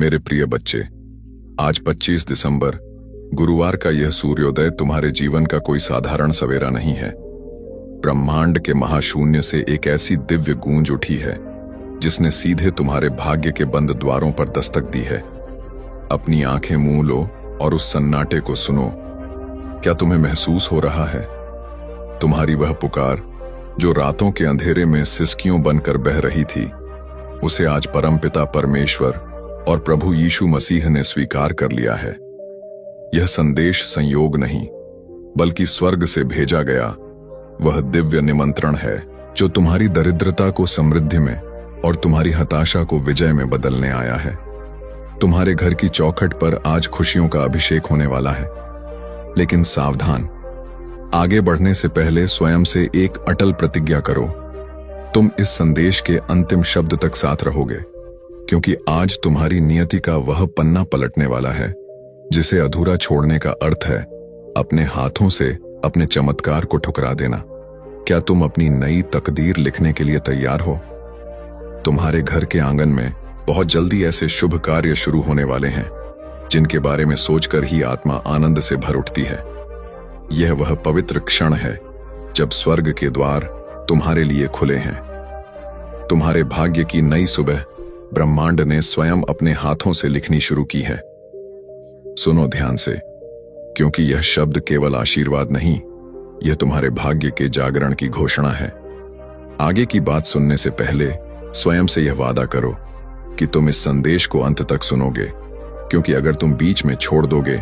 मेरे प्रिय बच्चे, आज 25 दिसंबर गुरुवार का यह सूर्योदय तुम्हारे जीवन का कोई साधारण सवेरा नहीं है। ब्रह्मांड के महाशून्य से एक ऐसी दिव्य गूंज उठी है जिसने सीधे तुम्हारे भाग्य के बंद द्वारों पर दस्तक दी है। अपनी आंखें मूंद लो और उस सन्नाटे को सुनो। क्या तुम्हें महसूस हो रहा है? तुम्हारी वह पुकार जो रातों के अंधेरे में सिसकियों बनकर बह रही थी, उसे आज परमपिता परमेश्वर और प्रभु यीशु मसीह ने स्वीकार कर लिया है। यह संदेश संयोग नहीं, बल्कि स्वर्ग से भेजा गया वह दिव्य निमंत्रण है जो तुम्हारी दरिद्रता को समृद्धि में और तुम्हारी हताशा को विजय में बदलने आया है। तुम्हारे घर की चौखट पर आज खुशियों का अभिषेक होने वाला है। लेकिन सावधान, आगे बढ़ने से पहले स्वयं से एक अटल प्रतिज्ञा करो। तुम इस संदेश के अंतिम शब्द तक साथ रहोगे, क्योंकि आज तुम्हारी नियति का वह पन्ना पलटने वाला है जिसे अधूरा छोड़ने का अर्थ है अपने हाथों से अपने चमत्कार को ठुकरा देना। क्या तुम अपनी नई तकदीर लिखने के लिए तैयार हो? तुम्हारे घर के आंगन में बहुत जल्दी ऐसे शुभ कार्य शुरू होने वाले हैं जिनके बारे में सोचकर ही आत्मा आनंद से भर उठती है। यह वह पवित्र क्षण है जब स्वर्ग के द्वार तुम्हारे लिए खुले हैं। तुम्हारे भाग्य की नई सुबह ब्रह्मांड ने स्वयं अपने हाथों से लिखनी शुरू की है। सुनो ध्यान से, क्योंकि यह शब्द केवल आशीर्वाद नहीं, यह तुम्हारे भाग्य के जागरण की घोषणा है। आगे की बात सुनने से पहले स्वयं से यह वादा करो कि तुम इस संदेश को अंत तक सुनोगे, क्योंकि अगर तुम बीच में छोड़ दोगे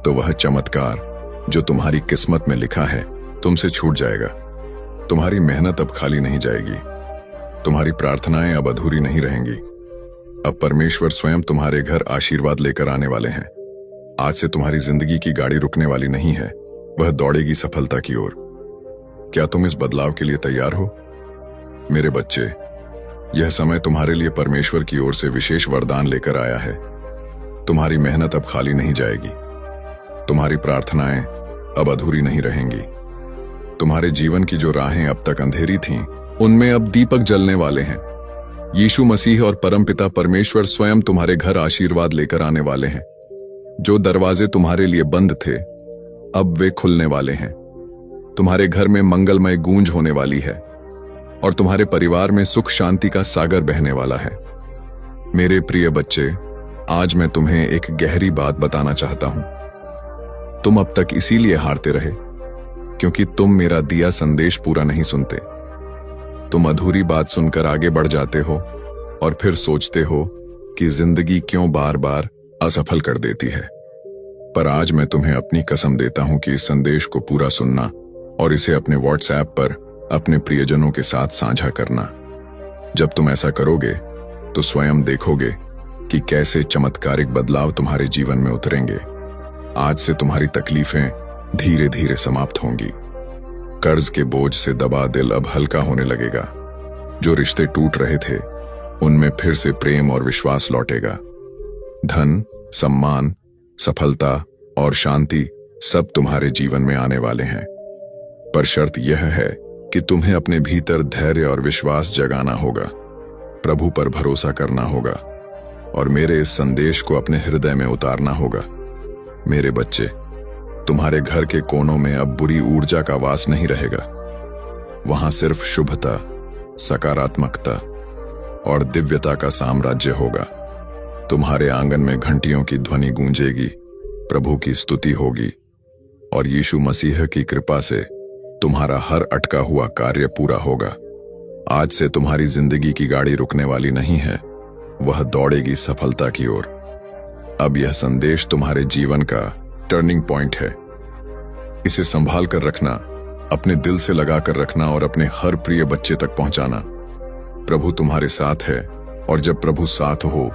तो वह चमत्कार जो तुम्हारी किस्मत में लिखा है तुमसे छूट जाएगा। तुम्हारी मेहनत अब खाली नहीं जाएगी, तुम्हारी प्रार्थनाएं अब अधूरी नहीं रहेंगी। अब परमेश्वर स्वयं तुम्हारे घर आशीर्वाद लेकर आने वाले हैं। आज से तुम्हारी जिंदगी की गाड़ी रुकने वाली नहीं है, वह दौड़ेगी सफलता की ओर। क्या तुम इस बदलाव के लिए तैयार हो? मेरे बच्चे, यह समय तुम्हारे लिए परमेश्वर की ओर से विशेष वरदान लेकर आया है। तुम्हारी मेहनत अब खाली नहीं जाएगी, तुम्हारी प्रार्थनाएं अब अधूरी नहीं रहेंगी। तुम्हारे जीवन की जो राहें अब तक अंधेरी थीं, उनमें अब दीपक जलने वाले हैं। यीशु मसीह और परमपिता परमेश्वर स्वयं तुम्हारे घर आशीर्वाद लेकर आने वाले हैं। जो दरवाजे तुम्हारे लिए बंद थे, अब वे खुलने वाले हैं। तुम्हारे घर में मंगलमय गूंज होने वाली है और तुम्हारे परिवार में सुख शांति का सागर बहने वाला है। मेरे प्रिय बच्चे, आज मैं तुम्हें एक गहरी बात बताना चाहता हूं। तुम अब तक इसीलिए हारते रहे क्योंकि तुम मेरा दिया संदेश पूरा नहीं सुनते। तुम अधूरी बात सुनकर आगे बढ़ जाते हो और फिर सोचते हो कि जिंदगी क्यों बार बार असफल कर देती है। पर आज मैं तुम्हें अपनी कसम देता हूं कि इस संदेश को पूरा सुनना और इसे अपने व्हाट्सएप पर अपने प्रियजनों के साथ साझा करना। जब तुम ऐसा करोगे तो स्वयं देखोगे कि कैसे चमत्कारिक बदलाव तुम्हारे जीवन में उतरेंगे। आज से तुम्हारी तकलीफें धीरे धीरे समाप्त होंगी। कर्ज के बोझ से दबा दिल अब हल्का होने लगेगा। जो रिश्ते टूट रहे थे, उनमें फिर से प्रेम और विश्वास लौटेगा। धन, सम्मान, सफलता और शांति सब तुम्हारे जीवन में आने वाले हैं। पर शर्त यह है कि तुम्हें अपने भीतर धैर्य और विश्वास जगाना होगा, प्रभु पर भरोसा करना होगा और मेरे इस संदेश को अपने हृदय में उतारना होगा। मेरे बच्चे, तुम्हारे घर के कोनों में अब बुरी ऊर्जा का वास नहीं रहेगा। वहां सिर्फ शुभता, सकारात्मकता और दिव्यता का साम्राज्य होगा। तुम्हारे आंगन में घंटियों की ध्वनि गूंजेगी, प्रभु की स्तुति होगी और यीशु मसीह की कृपा से तुम्हारा हर अटका हुआ कार्य पूरा होगा। आज से तुम्हारी जिंदगी की गाड़ी रुकने वाली नहीं है, वह दौड़ेगी सफलता की ओर। अब यह संदेश तुम्हारे जीवन का टर्निंग पॉइंट है। इसे संभाल कर रखना, अपने दिल से लगा कर रखना और अपने हर प्रिय बच्चे तक पहुंचाना। प्रभु तुम्हारे साथ है और जब प्रभु साथ हो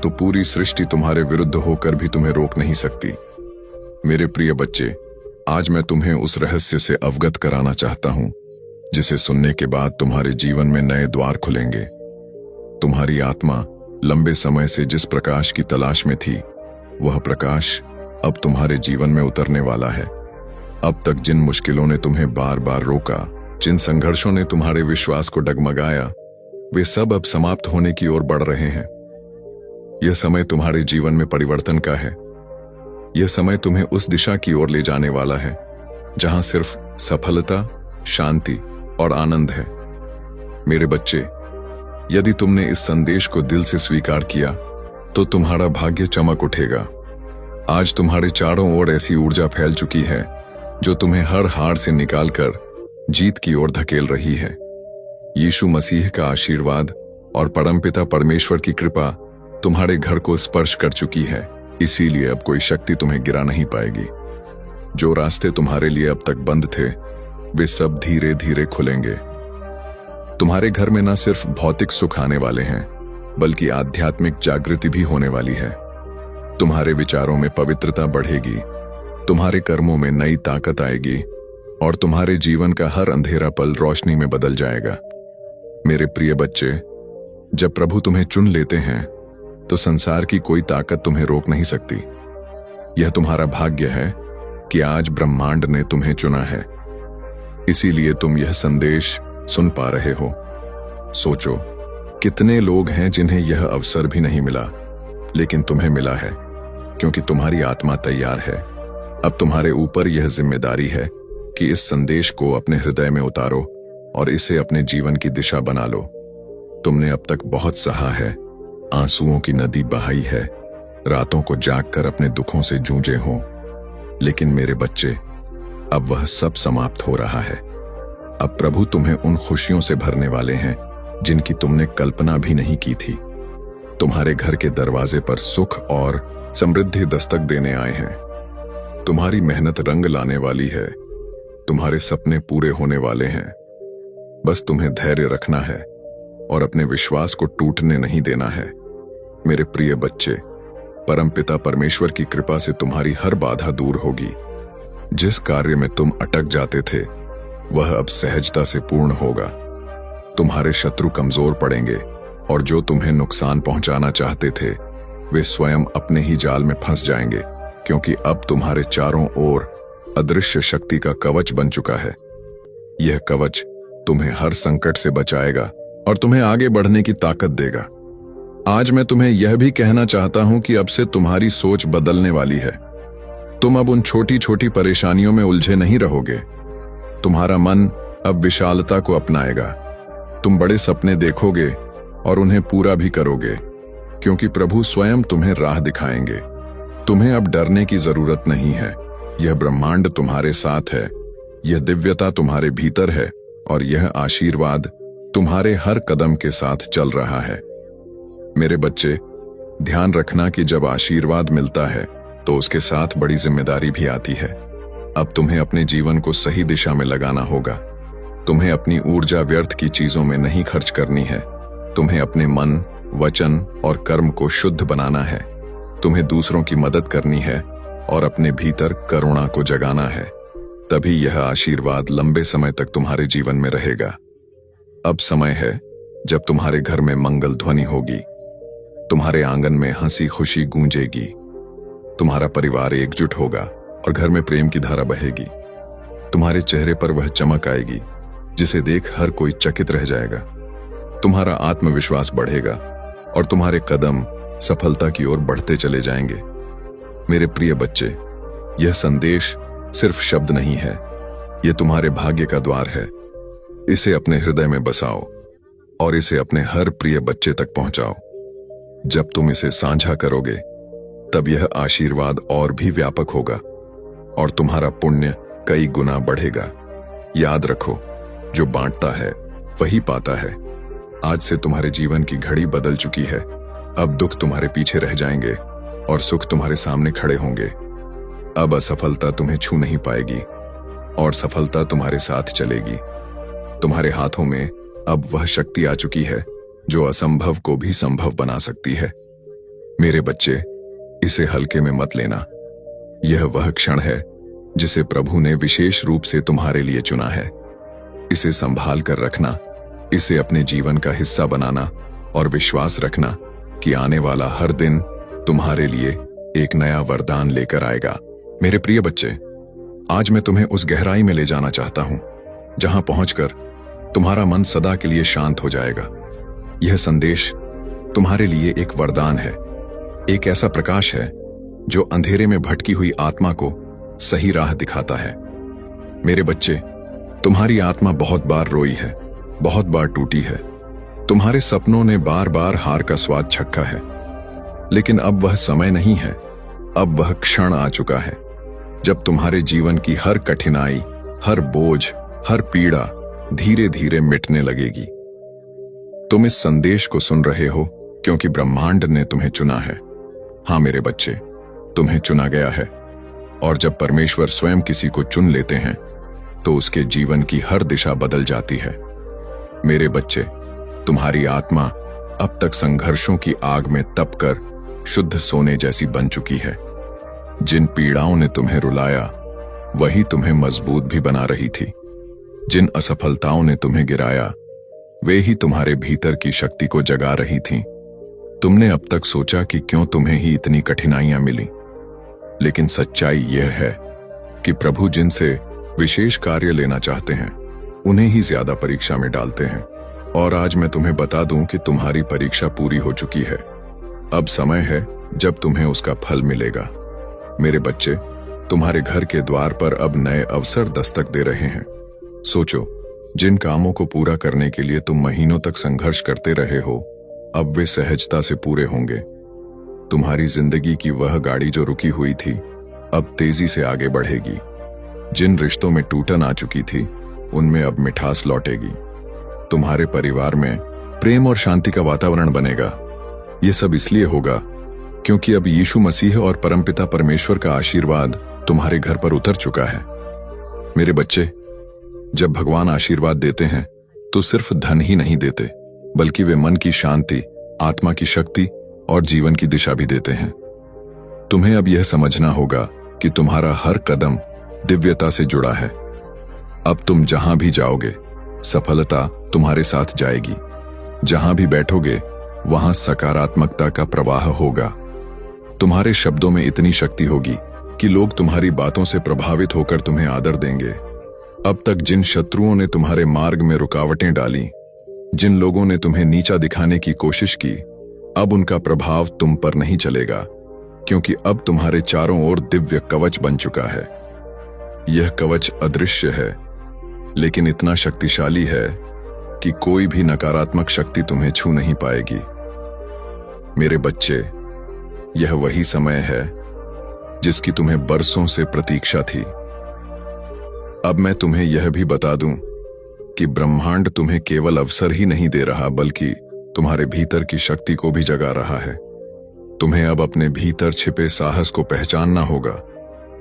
तो पूरी सृष्टि तुम्हारे विरुद्ध होकर भी तुम्हें रोक नहीं सकती। मेरे प्रिय बच्चे, आज मैं तुम्हें उस रहस्य से अवगत कराना चाहता हूं जिसे सुनने के बाद तुम्हारे जीवन में नए द्वार खुलेंगे। तुम्हारी आत्मा लंबे समय से जिस प्रकाश की तलाश में थी, वह प्रकाश अब तुम्हारे जीवन में उतरने वाला है। अब तक जिन मुश्किलों ने तुम्हें बार बार रोका, जिन संघर्षों ने तुम्हारे विश्वास को डगमगाया, वे सब अब समाप्त होने की ओर बढ़ रहे हैं। यह समय तुम्हारे जीवन में परिवर्तन का है। यह समय तुम्हें उस दिशा की ओर ले जाने वाला है जहां सिर्फ सफलता, शांति और आनंद है। मेरे बच्चे, यदि तुमने इस संदेश को दिल से स्वीकार किया तो तुम्हारा भाग्य चमक उठेगा। आज तुम्हारे चारों ओर ऐसी ऊर्जा फैल चुकी है जो तुम्हें हर हार से निकालकर जीत की ओर धकेल रही है। यीशु मसीह का आशीर्वाद और परमपिता परमेश्वर की कृपा तुम्हारे घर को स्पर्श कर चुकी है, इसीलिए अब कोई शक्ति तुम्हें गिरा नहीं पाएगी। जो रास्ते तुम्हारे लिए अब तक बंद थे, वे सब धीरे धीरे खुलेंगे। तुम्हारे घर में न सिर्फ भौतिक सुख आने वाले हैं, बल्कि आध्यात्मिक जागृति भी होने वाली है। तुम्हारे विचारों में पवित्रता बढ़ेगी, तुम्हारे कर्मों में नई ताकत आएगी और तुम्हारे जीवन का हर अंधेरा पल रोशनी में बदल जाएगा। मेरे प्रिय बच्चे, जब प्रभु तुम्हें चुन लेते हैं तो संसार की कोई ताकत तुम्हें रोक नहीं सकती। यह तुम्हारा भाग्य है कि आज ब्रह्मांड ने तुम्हें चुना है, इसीलिए तुम यह संदेश सुन पा रहे हो। सोचो, कितने लोग हैं जिन्हें यह अवसर भी नहीं मिला, लेकिन तुम्हें मिला है क्योंकि तुम्हारी आत्मा तैयार है। अब तुम्हारे ऊपर यह जिम्मेदारी है कि इस संदेश को अपने हृदय में उतारो और इसे अपने जीवन की दिशा बना लो। तुमने अब तक बहुत सहा है, आंसुओं की नदी बहाई है, रातों को जागकर अपने दुखों से जूझे हो, लेकिन मेरे बच्चे, अब वह सब समाप्त हो रहा है। अब प्रभु तुम्हें उन खुशियों से भरने वाले हैं जिनकी तुमने कल्पना भी नहीं की थी। तुम्हारे घर के दरवाजे पर सुख और समृद्धि दस्तक देने आए हैं। तुम्हारी मेहनत रंग लाने वाली है, तुम्हारे सपने पूरे होने वाले हैं। बस तुम्हें धैर्य रखना है और अपने विश्वास को टूटने नहीं देना है। मेरे प्रिय बच्चे, परमपिता परमेश्वर की कृपा से तुम्हारी हर बाधा दूर होगी। जिस कार्य में तुम अटक जाते थे, वह अब सहजता से पूर्ण होगा। तुम्हारे शत्रु कमजोर पड़ेंगे और जो तुम्हें नुकसान पहुंचाना चाहते थे, वे स्वयं अपने ही जाल में फंस जाएंगे, क्योंकि अब तुम्हारे चारों ओर अदृश्य शक्ति का कवच बन चुका है। यह कवच तुम्हें हर संकट से बचाएगा और तुम्हें आगे बढ़ने की ताकत देगा। आज मैं तुम्हें यह भी कहना चाहता हूं कि अब से तुम्हारी सोच बदलने वाली है। तुम अब उन छोटी छोटी परेशानियों में उलझे नहीं रहोगे। तुम्हारा मन अब विशालता को अपनाएगा। तुम बड़े सपने देखोगे और उन्हें पूरा भी करोगे, क्योंकि प्रभु स्वयं तुम्हें राह दिखाएंगे। तुम्हें अब डरने की जरूरत नहीं है। यह ब्रह्मांड तुम्हारे साथ है, यह दिव्यता तुम्हारे भीतर है और यह आशीर्वाद तुम्हारे हर कदम के साथ चल रहा है। मेरे बच्चे, ध्यान रखना कि जब आशीर्वाद मिलता है तो उसके साथ बड़ी जिम्मेदारी भी आती है। अब तुम्हें अपने जीवन को सही दिशा में लगाना होगा। तुम्हें अपनी ऊर्जा व्यर्थ की चीजों में नहीं खर्च करनी है। तुम्हें अपने मन, वचन और कर्म को शुद्ध बनाना है। तुम्हें दूसरों की मदद करनी है और अपने भीतर करुणा को जगाना है। तभी यह आशीर्वाद लंबे समय तक तुम्हारे जीवन में रहेगा। अब समय है जब तुम्हारे घर में मंगल ध्वनि होगी, तुम्हारे आंगन में हंसी खुशी गूंजेगी, तुम्हारा परिवार एकजुट होगा और घर में प्रेम की धारा बहेगी। तुम्हारे चेहरे पर वह चमक आएगी जिसे देख हर कोई चकित रह जाएगा। तुम्हारा आत्मविश्वास बढ़ेगा और तुम्हारे कदम सफलता की ओर बढ़ते चले जाएंगे। मेरे प्रिय बच्चे, यह संदेश सिर्फ शब्द नहीं है, यह तुम्हारे भाग्य का द्वार है। इसे अपने हृदय में बसाओ और इसे अपने हर प्रिय बच्चे तक पहुंचाओ। जब तुम इसे साझा करोगे, तब यह आशीर्वाद और भी व्यापक होगा और तुम्हारा पुण्य कई गुना बढ़ेगा। याद रखो, जो बांटता है वही पाता है। आज से तुम्हारे जीवन की घड़ी बदल चुकी है। अब दुख तुम्हारे पीछे रह जाएंगे और सुख तुम्हारे सामने खड़े होंगे। अब असफलता तुम्हें छू नहीं पाएगी और सफलता तुम्हारे साथ चलेगी। तुम्हारे हाथों में अब वह शक्ति आ चुकी है जो असंभव को भी संभव बना सकती है। मेरे बच्चे, इसे हल्के में मत लेना। यह वह क्षण है जिसे प्रभु ने विशेष रूप से तुम्हारे लिए चुना है। इसे संभाल कर रखना, इसे अपने जीवन का हिस्सा बनाना और विश्वास रखना कि आने वाला हर दिन तुम्हारे लिए एक नया वरदान लेकर आएगा। मेरे प्रिय बच्चे, आज मैं तुम्हें उस गहराई में ले जाना चाहता हूं जहां पहुंचकर तुम्हारा मन सदा के लिए शांत हो जाएगा। यह संदेश तुम्हारे लिए एक वरदान है एक ऐसा प्रकाश है जो अंधेरे में भटकी हुई आत्मा को सही राह दिखाता है। मेरे बच्चे, तुम्हारी आत्मा बहुत बार रोई है, बहुत बार टूटी है। तुम्हारे सपनों ने बार बार हार का स्वाद चखा है, लेकिन अब वह समय नहीं है। अब वह क्षण आ चुका है जब तुम्हारे जीवन की हर कठिनाई, हर बोझ, हर पीड़ा धीरे धीरे मिटने लगेगी। तुम इस संदेश को सुन रहे हो क्योंकि ब्रह्मांड ने तुम्हें चुना है। हाँ मेरे बच्चे, तुम्हें चुना गया है। और जब परमेश्वर स्वयं किसी को चुन लेते हैं तो उसके जीवन की हर दिशा बदल जाती है। मेरे बच्चे, तुम्हारी आत्मा अब तक संघर्षों की आग में तपकर शुद्ध सोने जैसी बन चुकी है। जिन पीड़ाओं ने तुम्हें रुलाया वही तुम्हें मजबूत भी बना रही थी। जिन असफलताओं ने तुम्हें गिराया वे ही तुम्हारे भीतर की शक्ति को जगा रही थीं। तुमने अब तक सोचा कि क्यों तुम्हें ही इतनी कठिनाइयां मिली, लेकिन सच्चाई यह है कि प्रभु जिनसे विशेष कार्य लेना चाहते हैं उन्हें ही ज्यादा परीक्षा में डालते हैं। और आज मैं तुम्हें बता दूं कि तुम्हारी परीक्षा पूरी हो चुकी है। अब समय है जब तुम्हें उसका फल मिलेगा। मेरे बच्चे, तुम्हारे घर के द्वार पर अब नए अवसर दस्तक दे रहे हैं। सोचो, जिन कामों को पूरा करने के लिए तुम महीनों तक संघर्ष करते रहे हो, अब वे सहजता से पूरे होंगे। तुम्हारी जिंदगी की वह गाड़ी जो रुकी हुई थी अब तेजी से आगे बढ़ेगी। जिन रिश्तों में टूटन आ चुकी थी उनमें अब मिठास लौटेगी। तुम्हारे परिवार में प्रेम और शांति का वातावरण बनेगा। ये सब इसलिए होगा क्योंकि अब यीशु मसीह और परमपिता परमेश्वर का आशीर्वाद तुम्हारे घर पर उतर चुका है। मेरे बच्चे, जब भगवान आशीर्वाद देते हैं तो सिर्फ धन ही नहीं देते, बल्कि वे मन की शांति, आत्मा की शक्ति और जीवन की दिशा भी देते हैं। तुम्हें अब यह समझना होगा कि तुम्हारा हर कदम दिव्यता से जुड़ा है। अब तुम जहां भी जाओगे सफलता तुम्हारे साथ जाएगी। जहां भी बैठोगे वहां सकारात्मकता का प्रवाह होगा। तुम्हारे शब्दों में इतनी शक्ति होगी कि लोग तुम्हारी बातों से प्रभावित होकर तुम्हें आदर देंगे। अब तक जिन शत्रुओं ने तुम्हारे मार्ग में रुकावटें डाली, जिन लोगों ने तुम्हें नीचा दिखाने की कोशिश की, अब उनका प्रभाव तुम पर नहीं चलेगा, क्योंकि अब तुम्हारे चारों ओर दिव्य कवच बन चुका है। यह कवच अदृश्य है, लेकिन इतना शक्तिशाली है कि कोई भी नकारात्मक शक्ति तुम्हें छू नहीं पाएगी। मेरे बच्चे, यह वही समय है जिसकी तुम्हें बरसों से प्रतीक्षा थी। अब मैं तुम्हें यह भी बता दूं कि ब्रह्मांड तुम्हें केवल अवसर ही नहीं दे रहा, बल्कि तुम्हारे भीतर की शक्ति को भी जगा रहा है। तुम्हें अब अपने भीतर छिपे साहस को पहचानना होगा।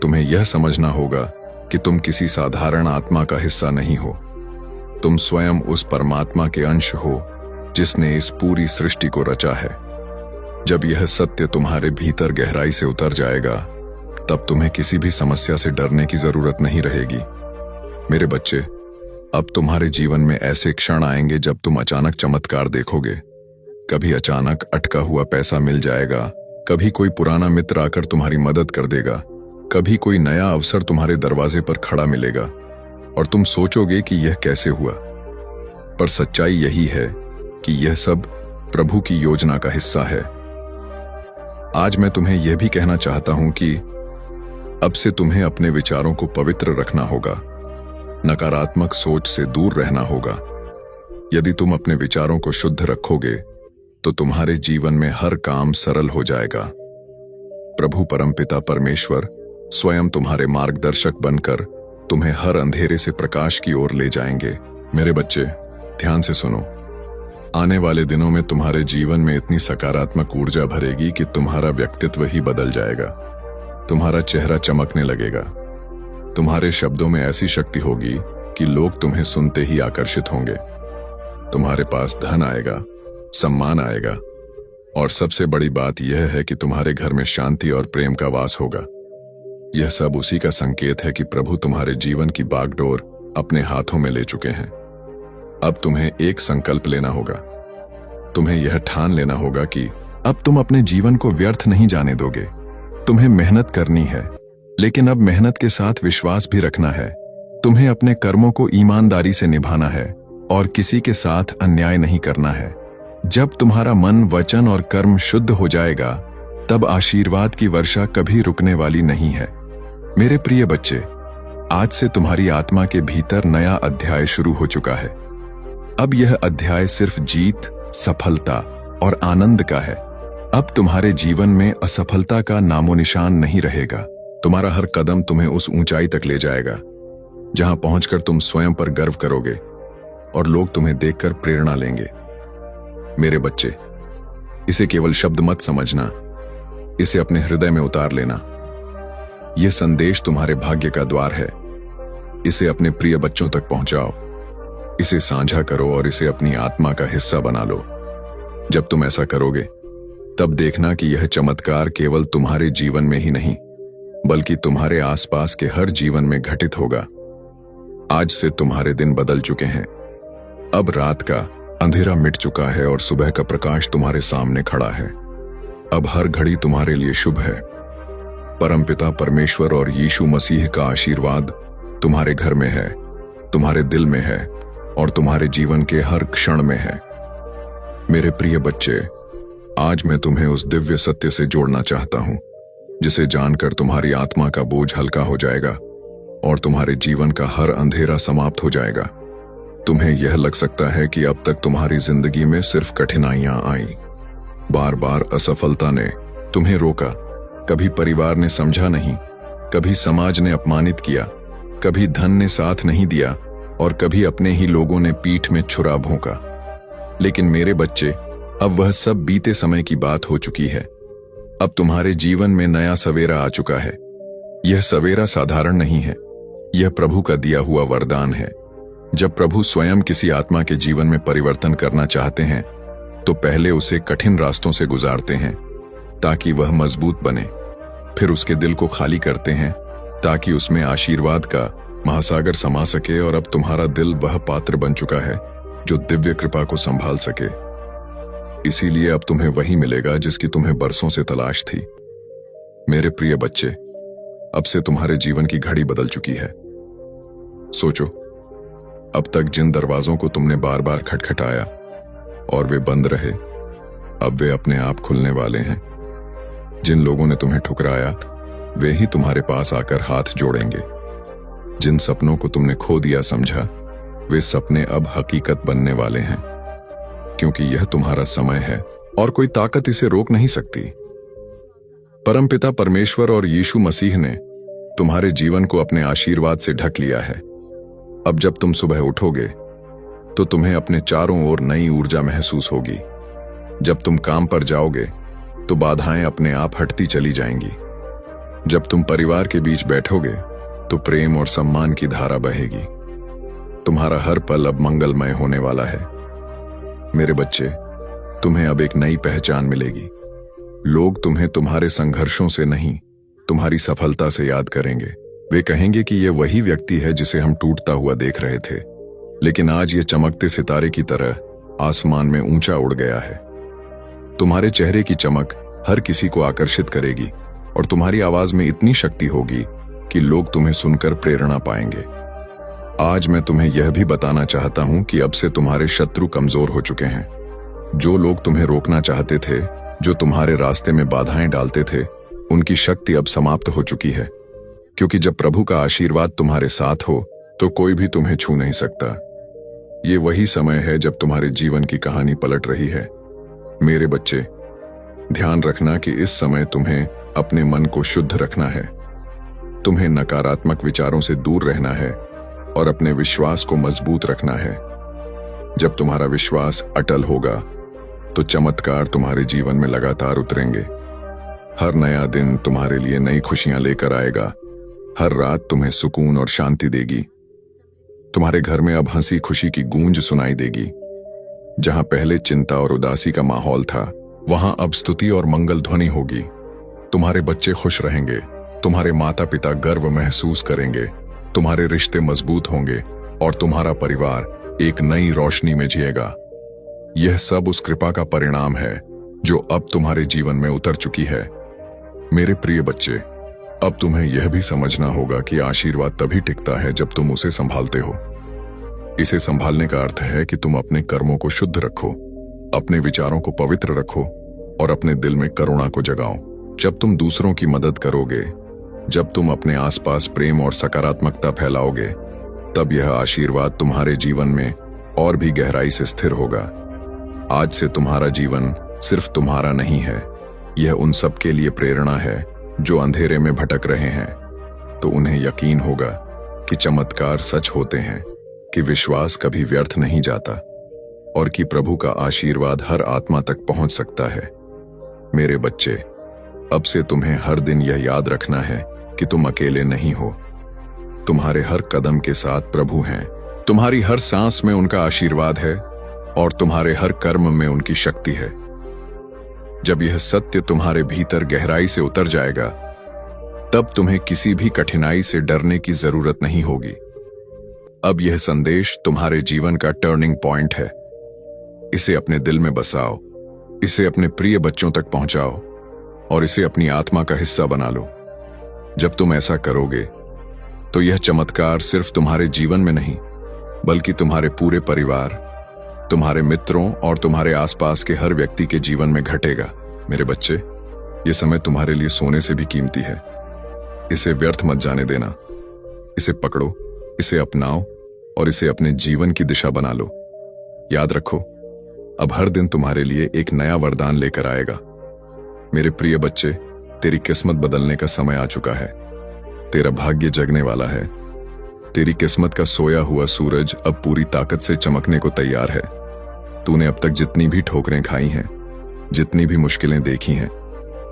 तुम्हें यह समझना होगा कि तुम किसी साधारण आत्मा का हिस्सा नहीं हो। तुम स्वयं उस परमात्मा के अंश हो जिसने इस पूरी सृष्टि को रचा है। जब यह सत्य तुम्हारे भीतर गहराई से उतर जाएगा, तब तुम्हें किसी भी समस्या से डरने की जरूरत नहीं रहेगी। मेरे बच्चे, अब तुम्हारे जीवन में ऐसे क्षण आएंगे जब तुम अचानक चमत्कार देखोगे। कभी अचानक अटका हुआ पैसा मिल जाएगा, कभी कोई पुराना मित्र आकर तुम्हारी मदद कर देगा, कभी कोई नया अवसर तुम्हारे दरवाजे पर खड़ा मिलेगा और तुम सोचोगे कि यह कैसे हुआ। पर सच्चाई यही है कि यह सब प्रभु की योजना का हिस्सा है। आज मैं तुम्हें यह भी कहना चाहता हूं कि अब से तुम्हें अपने विचारों को पवित्र रखना होगा, नकारात्मक सोच से दूर रहना होगा। यदि तुम अपने विचारों को शुद्ध रखोगे तो तुम्हारे जीवन में हर काम सरल हो जाएगा। प्रभु परमपिता परमेश्वर स्वयं तुम्हारे मार्गदर्शक बनकर तुम्हें हर अंधेरे से प्रकाश की ओर ले जाएंगे। मेरे बच्चे, ध्यान से सुनो। आने वाले दिनों में तुम्हारे जीवन में इतनी सकारात्मक ऊर्जा भरेगी कि तुम्हारा व्यक्तित्व ही बदल जाएगा। तुम्हारा चेहरा चमकने लगेगा। तुम्हारे शब्दों में ऐसी शक्ति होगी कि लोग तुम्हें सुनते ही आकर्षित होंगे। तुम्हारे पास धन आएगा, सम्मान आएगा, और सबसे बड़ी बात यह है कि तुम्हारे घर में शांति और प्रेम का वास होगा। यह सब उसी का संकेत है कि प्रभु तुम्हारे जीवन की बागडोर अपने हाथों में ले चुके हैं। अब तुम्हें एक संकल्प लेना होगा। तुम्हें यह ठान लेना होगा कि अब तुम अपने जीवन को व्यर्थ नहीं जाने दोगे। तुम्हें मेहनत करनी है, लेकिन अब मेहनत के साथ विश्वास भी रखना है। तुम्हें अपने कर्मों को ईमानदारी से निभाना है और किसी के साथ अन्याय नहीं करना है। जब तुम्हारा मन, वचन और कर्म शुद्ध हो जाएगा, तब आशीर्वाद की वर्षा कभी रुकने वाली नहीं है। मेरे प्रिय बच्चे, आज से तुम्हारी आत्मा के भीतर नया अध्याय शुरू हो चुका है। अब यह अध्याय सिर्फ जीत, सफलता और आनंद का है। अब तुम्हारे जीवन में असफलता का नामो निशान नहीं रहेगा। तुम्हारा हर कदम तुम्हें उस ऊंचाई तक ले जाएगा जहां पहुंचकर तुम स्वयं पर गर्व करोगे और लोग तुम्हें देखकर प्रेरणा लेंगे। मेरे बच्चे, इसे केवल शब्द मत समझना, इसे अपने हृदय में उतार लेना। यह संदेश तुम्हारे भाग्य का द्वार है। इसे अपने प्रिय बच्चों तक पहुंचाओ, इसे साझा करो और इसे अपनी आत्मा का हिस्सा बना लो। जब तुम ऐसा करोगे, तब देखना कि यह चमत्कार केवल तुम्हारे जीवन में ही नहीं, बल्कि तुम्हारे आसपास के हर जीवन में घटित होगा। आज से तुम्हारे दिन बदल चुके हैं। अब रात का अंधेरा मिट चुका है और सुबह का प्रकाश तुम्हारे सामने खड़ा है। अब हर घड़ी तुम्हारे लिए शुभ है। परमपिता परमेश्वर और यीशु मसीह का आशीर्वाद तुम्हारे घर में है, तुम्हारे दिल में है और तुम्हारे जीवन के हर क्षण में है। मेरे प्रिय बच्चे, आज मैं तुम्हें उस दिव्य सत्य से जोड़ना चाहता हूं, जिसे जानकर तुम्हारी आत्मा का बोझ हल्का हो जाएगा और तुम्हारे जीवन का हर अंधेरा समाप्त हो जाएगा। तुम्हें यह लग सकता है कि अब तक तुम्हारी जिंदगी में सिर्फ कठिनाइयां आई। बार बार असफलता ने तुम्हें रोका, कभी परिवार ने समझा नहीं, कभी समाज ने अपमानित किया, कभी धन ने साथ नहीं दिया और कभी अपने ही लोगों ने पीठ में छुरा भोंका। लेकिन मेरे बच्चे, अब वह सब बीते समय की बात हो चुकी है। अब तुम्हारे जीवन में नया सवेरा आ चुका है। यह सवेरा साधारण नहीं है, यह प्रभु का दिया हुआ वरदान है। जब प्रभु स्वयं किसी आत्मा के जीवन में परिवर्तन करना चाहते हैं, तो पहले उसे कठिन रास्तों से गुजारते हैं ताकि वह मजबूत बने। फिर उसके दिल को खाली करते हैं ताकि उसमें आशीर्वाद का महासागर समा सके। और अब तुम्हारा दिल वह पात्र बन चुका है जो दिव्य कृपा को संभाल सके। इसीलिए अब तुम्हें वही मिलेगा जिसकी तुम्हें बरसों से तलाश थी। मेरे प्रिय बच्चे, अब से तुम्हारे जीवन की घड़ी बदल चुकी है। सोचो, अब तक जिन दरवाजों को तुमने बार बार खटखटाया और वे बंद रहे, अब वे अपने आप खुलने वाले हैं। जिन लोगों ने तुम्हें ठुकराया, वे ही तुम्हारे पास आकर हाथ जोड़ेंगे। जिन सपनों को तुमने खो दिया समझा, वे सपने अब हकीकत बनने वाले हैं, क्योंकि यह तुम्हारा समय है और कोई ताकत इसे रोक नहीं सकती। परमपिता परमेश्वर और यीशु मसीह ने तुम्हारे जीवन को अपने आशीर्वाद से ढक लिया है। अब जब तुम सुबह उठोगे, तो तुम्हें अपने चारों ओर नई ऊर्जा महसूस होगी। जब तुम काम पर जाओगे, तो बाधाएं अपने आप हटती चली जाएंगी। जब तुम परिवार के बीच बैठोगे, तो प्रेम और सम्मान की धारा बहेगी। तुम्हारा हर पल अब मंगलमय होने वाला है। मेरे बच्चे, तुम्हें अब एक नई पहचान मिलेगी। लोग तुम्हें तुम्हारे संघर्षों से नहीं, तुम्हारी सफलता से याद करेंगे। वे कहेंगे कि यह वही व्यक्ति है जिसे हम टूटता हुआ देख रहे थे, लेकिन आज ये चमकते सितारे की तरह आसमान में ऊंचा उड़ गया है। तुम्हारे चेहरे की चमक हर किसी को आकर्षित करेगी और तुम्हारी आवाज में इतनी शक्ति होगी कि लोग तुम्हें सुनकर प्रेरणा पाएंगे। आज मैं तुम्हें यह भी बताना चाहता हूं कि अब से तुम्हारे शत्रु कमजोर हो चुके हैं। जो लोग तुम्हें रोकना चाहते थे, जो तुम्हारे रास्ते में बाधाएं डालते थे, उनकी शक्ति अब समाप्त हो चुकी है। क्योंकि जब प्रभु का आशीर्वाद तुम्हारे साथ हो, तो कोई भी तुम्हें छू नहीं सकता। ये वही समय है जब तुम्हारे जीवन की कहानी पलट रही है। मेरे बच्चे, ध्यान रखना कि इस समय तुम्हें अपने मन को शुद्ध रखना है। तुम्हें नकारात्मक विचारों से दूर रहना है और अपने विश्वास को मजबूत रखना है। जब तुम्हारा विश्वास अटल होगा, तो चमत्कार तुम्हारे जीवन में लगातार उतरेंगे। हर नया दिन तुम्हारे लिए नई खुशियां लेकर आएगा। हर रात तुम्हें सुकून और शांति देगी। तुम्हारे घर में अब हंसी खुशी की गूंज सुनाई देगी। जहां पहले चिंता और उदासी का माहौल था, वहां अब स्तुति और मंगल ध्वनि होगी। तुम्हारे बच्चे खुश रहेंगे, तुम्हारे माता पिता गर्व महसूस करेंगे, तुम्हारे रिश्ते मजबूत होंगे और तुम्हारा परिवार एक नई रोशनी में जिएगा। यह सब उस कृपा का परिणाम है जो अब तुम्हारे जीवन में उतर चुकी है। मेरे प्रिय बच्चे, अब तुम्हें यह भी समझना होगा कि आशीर्वाद तभी टिकता है जब तुम उसे संभालते हो। इसे संभालने का अर्थ है कि तुम अपने कर्मों को शुद्ध रखो, अपने विचारों को पवित्र रखो और अपने दिल में करुणा को जगाओ। जब तुम दूसरों की मदद करोगे, जब तुम अपने आसपास प्रेम और सकारात्मकता फैलाओगे, तब यह आशीर्वाद तुम्हारे जीवन में और भी गहराई से स्थिर होगा। आज से तुम्हारा जीवन सिर्फ तुम्हारा नहीं है, यह उन सब के लिए प्रेरणा है जो अंधेरे में भटक रहे हैं। तो उन्हें यकीन होगा कि चमत्कार सच होते हैं, कि विश्वास कभी व्यर्थ नहीं जाता और कि प्रभु का आशीर्वाद हर आत्मा तक पहुंच सकता है। मेरे बच्चे, अब से तुम्हें हर दिन यह याद रखना है कि तुम अकेले नहीं हो। तुम्हारे हर कदम के साथ प्रभु हैं, तुम्हारी हर सांस में उनका आशीर्वाद है और तुम्हारे हर कर्म में उनकी शक्ति है। जब यह सत्य तुम्हारे भीतर गहराई से उतर जाएगा, तब तुम्हें किसी भी कठिनाई से डरने की जरूरत नहीं होगी। अब यह संदेश तुम्हारे जीवन का टर्निंग पॉइंट है। इसे अपने दिल में बसाओ, इसे अपने प्रिय बच्चों तक पहुंचाओ और इसे अपनी आत्मा का हिस्सा बना लो। जब तुम ऐसा करोगे, तो यह चमत्कार सिर्फ तुम्हारे जीवन में नहीं, बल्कि तुम्हारे पूरे परिवार, तुम्हारे मित्रों और तुम्हारे आसपास के हर व्यक्ति के जीवन में घटेगा। मेरे बच्चे, यह समय तुम्हारे लिए सोने से भी कीमती है। इसे व्यर्थ मत जाने देना। इसे पकड़ो, इसे अपनाओ और इसे अपने जीवन की दिशा बना लो। याद रखो, अब हर दिन तुम्हारे लिए एक नया वरदान लेकर आएगा। मेरे प्रिय बच्चे, तेरी किस्मत बदलने का समय आ चुका है। तेरा भाग्य जगने वाला है। तेरी किस्मत का सोया हुआ सूरज अब पूरी ताकत से चमकने को तैयार है। तूने अब तक जितनी भी ठोकरें खाई हैं, जितनी भी मुश्किलें देखी हैं,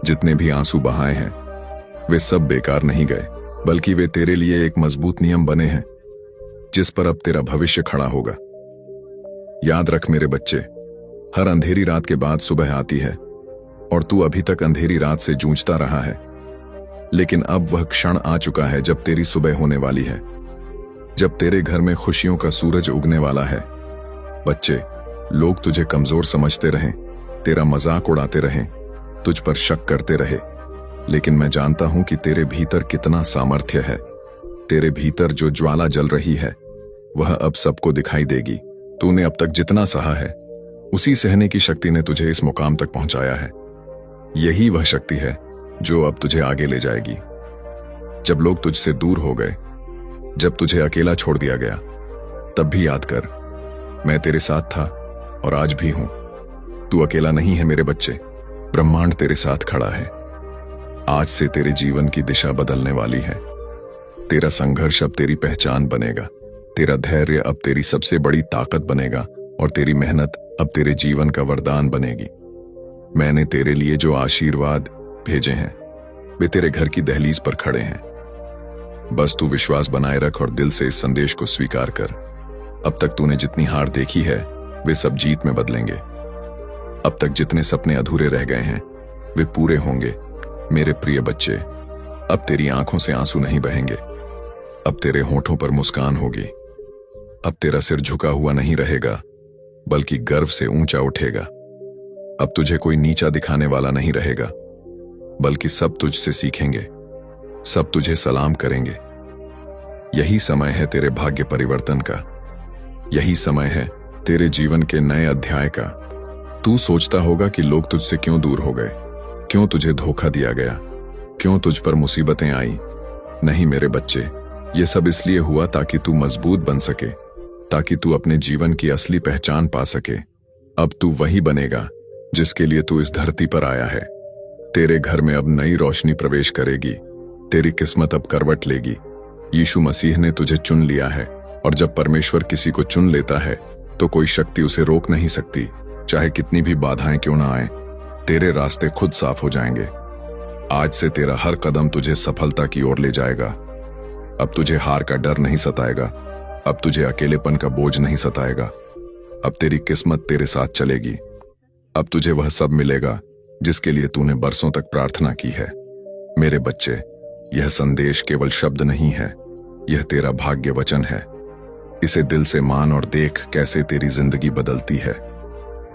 जितने भी आंसू बहाए हैं, वे सब बेकार नहीं गए, बल्कि वे तेरे लिए एक मजबूत नियम बने हैं, जिस पर अब तेरा भविष्य खड़ा होगा। याद रख मेरे बच्चे, हर अंधेरी रात के बाद सुबह आती है और तू अभी तक अंधेरी रात से जूझता रहा है। लेकिन अब वह क्षण आ चुका है जब तेरी सुबह होने वाली है, जब तेरे घर में खुशियों का सूरज उगने वाला है। बच्चे, लोग तुझे कमजोर समझते रहें, तेरा मजाक उड़ाते रहें, तुझ पर शक करते रहे, लेकिन मैं जानता हूं कि तेरे भीतर कितना सामर्थ्य है। तेरे भीतर जो ज्वाला जल रही है, वह अब सबको दिखाई देगी। तूने अब तक जितना सहा है, उसी सहने की शक्ति ने तुझे इस मुकाम तक पहुंचाया है। यही वह शक्ति है जो अब तुझे आगे ले जाएगी। जब लोग तुझसे दूर हो गए, जब तुझे अकेला छोड़ दिया गया, तब भी याद कर, मैं तेरे साथ था और आज भी हूं। तू अकेला नहीं है मेरे बच्चे, ब्रह्मांड तेरे साथ खड़ा है। आज से तेरे जीवन की दिशा बदलने वाली है। तेरा संघर्ष अब तेरी पहचान बनेगा, तेरा धैर्य अब तेरी सबसे बड़ी ताकत बनेगा और तेरी मेहनत अब तेरे जीवन का वरदान बनेगी। मैंने तेरे लिए जो आशीर्वाद भेजे हैं, वे तेरे घर की दहलीज पर खड़े हैं। बस तू विश्वास बनाए रख और दिल से इस संदेश को स्वीकार कर। अब तक तूने जितनी हार देखी है, वे सब जीत में बदलेंगे। अब तक जितने सपने अधूरे रह गए हैं, वे पूरे होंगे। मेरे प्रिय बच्चे, अब तेरी आंखों से आंसू नहीं बहेंगे, अब तेरे होठों पर मुस्कान होगी। अब तेरा सिर झुका हुआ नहीं रहेगा, बल्कि गर्व से ऊंचा उठेगा। अब तुझे कोई नीचा दिखाने वाला नहीं रहेगा, बल्कि सब तुझसे सीखेंगे, सब तुझे सलाम करेंगे। यही समय है तेरे भाग्य परिवर्तन का, यही समय है तेरे जीवन के नए अध्याय का। तू सोचता होगा कि लोग तुझसे क्यों दूर हो गए, क्यों तुझे धोखा दिया गया, क्यों तुझ पर मुसीबतें आई। नहीं मेरे बच्चे, ये सब इसलिए हुआ ताकि तू मजबूत बन सके, ताकि तू अपने जीवन की असली पहचान पा सके। अब तू वही बनेगा जिसके लिए तू इस धरती पर आया है। तेरे घर में अब नई रोशनी प्रवेश करेगी, तेरी किस्मत अब करवट लेगी। यीशु मसीह ने तुझे चुन लिया है और जब परमेश्वर किसी को चुन लेता है, तो कोई शक्ति उसे रोक नहीं सकती। चाहे कितनी भी बाधाएं क्यों ना आए, तेरे रास्ते खुद साफ हो जाएंगे। आज से तेरा हर कदम तुझे सफलता की ओर ले जाएगा। अब तुझे हार का डर नहीं सताएगा, अब तुझे अकेलेपन का बोझ नहीं सताएगा। अब तेरी किस्मत तेरे साथ चलेगी। अब तुझे वह सब मिलेगा जिसके लिए तूने बरसों तक प्रार्थना की है। मेरे बच्चे, यह संदेश केवल शब्द नहीं है, यह तेरा भाग्य वचन है। इसे दिल से मान और देख कैसे तेरी जिंदगी बदलती है।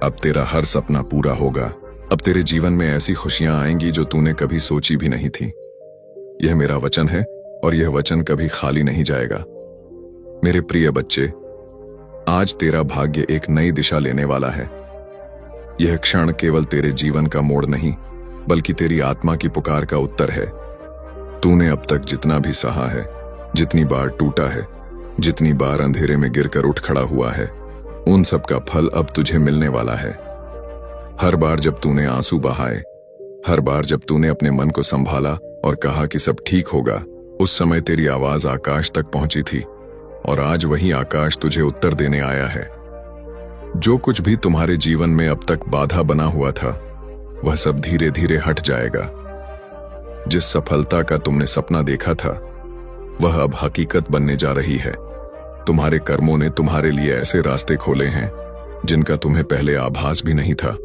अब तेरा हर सपना पूरा होगा। अब तेरे जीवन में ऐसी खुशियां आएंगी जो तूने कभी सोची भी नहीं थी। यह मेरा वचन है और यह वचन कभी खाली नहीं जाएगा। मेरे प्रिय बच्चे, आज तेरा भाग्य एक नई दिशा लेने वाला है। यह क्षण केवल तेरे जीवन का मोड़ नहीं, बल्कि तेरी आत्मा की पुकार का उत्तर है। तूने अब तक जितना भी सहा है, जितनी बार टूटा है, जितनी बार अंधेरे में गिरकर उठ खड़ा हुआ है, उन सब का फल अब तुझे मिलने वाला है। हर बार जब तूने आंसू बहाए, हर बार जब तूने अपने मन को संभाला और कहा कि सब ठीक होगा, उस समय तेरी आवाज आकाश तक पहुंची थी और आज वही आकाश तुझे उत्तर देने आया है। जो कुछ भी तुम्हारे जीवन में अब तक बाधा बना हुआ था, वह सब धीरे धीरे हट जाएगा। जिस सफलता का तुमने सपना देखा था, वह अब हकीकत बनने जा रही है। तुम्हारे कर्मों ने तुम्हारे लिए ऐसे रास्ते खोले हैं जिनका तुम्हें पहले आभास भी नहीं था।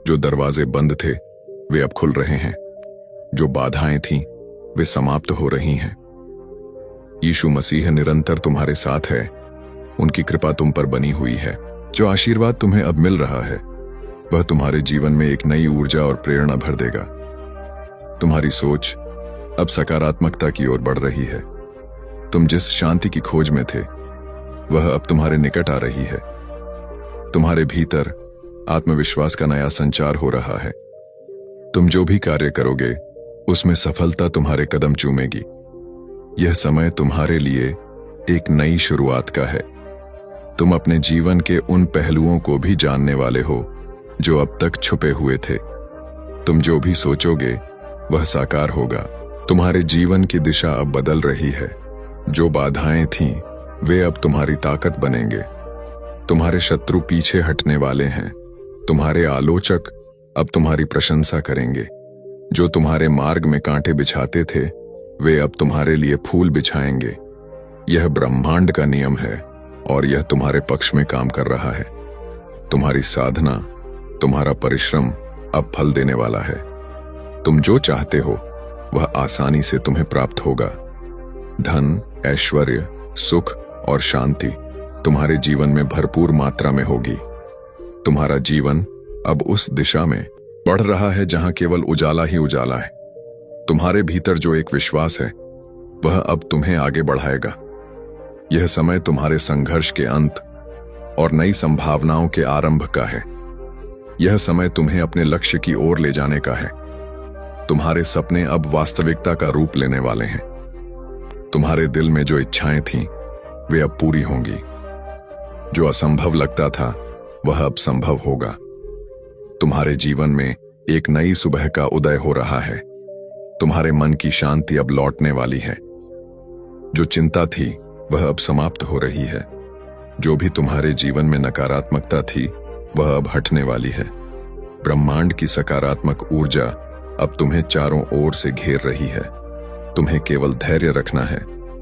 जो दरवाजे बंद थे वे अब खुल रहे हैं, जो बाधाएं थीं वे समाप्त हो रही हैं। यीशु मसीह निरंतर तुम्हारे साथ है, उनकी कृपा तुम पर बनी हुई है। जो आशीर्वाद तुम्हें अब मिल रहा है, वह तुम्हारे जीवन में एक नई ऊर्जा और प्रेरणा भर देगा। तुम्हारी सोच अब सकारात्मकता की ओर बढ़ रही है। तुम जिस शांति की खोज में थे, वह अब तुम्हारे निकट आ रही है। तुम्हारे भीतर आत्मविश्वास का नया संचार हो रहा है। तुम जो भी कार्य करोगे, उसमें सफलता तुम्हारे कदम चूमेगी। यह समय तुम्हारे लिए एक नई शुरुआत का है। तुम अपने जीवन के उन पहलुओं को भी जानने वाले हो जो अब तक छुपे हुए थे। तुम जो भी सोचोगे, वह साकार होगा। तुम्हारे जीवन की दिशा अब बदल रही है। जो बाधाएं थीं, वे अब तुम्हारी ताकत बनेंगे। तुम्हारे शत्रु पीछे हटने वाले हैं। तुम्हारे आलोचक अब तुम्हारी प्रशंसा करेंगे। जो तुम्हारे मार्ग में कांटे बिछाते थे, वे अब तुम्हारे लिए फूल बिछाएंगे। यह ब्रह्मांड का नियम है और यह तुम्हारे पक्ष में काम कर रहा है। तुम्हारी साधना, तुम्हारा परिश्रम अब फल देने वाला है। तुम जो चाहते हो, वह आसानी से तुम्हें प्राप्त होगा। धन, ऐश्वर्य, सुख और शांति तुम्हारे जीवन में भरपूर मात्रा में होगी। तुम्हारा जीवन अब उस दिशा में बढ़ रहा है जहां केवल उजाला ही उजाला है। तुम्हारे भीतर जो एक विश्वास है, वह अब तुम्हें आगे बढ़ाएगा। यह समय तुम्हारे संघर्ष के अंत और नई संभावनाओं के आरंभ का है। यह समय तुम्हें अपने लक्ष्य की ओर ले जाने का है। तुम्हारे सपने अब वास्तविकता का रूप लेने वाले हैं। तुम्हारे दिल में जो इच्छाएं थीं, वे अब पूरी होंगी। जो असंभव लगता था, वह अब संभव होगा। तुम्हारे जीवन में एक नई सुबह का उदय हो रहा है। तुम्हारे मन की शांति अब लौटने वाली है। जो चिंता थी, वह अब समाप्त हो रही है। जो भी तुम्हारे जीवन में नकारात्मकता थी, वह अब हटने वाली है। ब्रह्मांड की सकारात्मक ऊर्जा अब तुम्हें चारों ओर से घेर रही है। तुम्हें केवल धैर्य रखना है,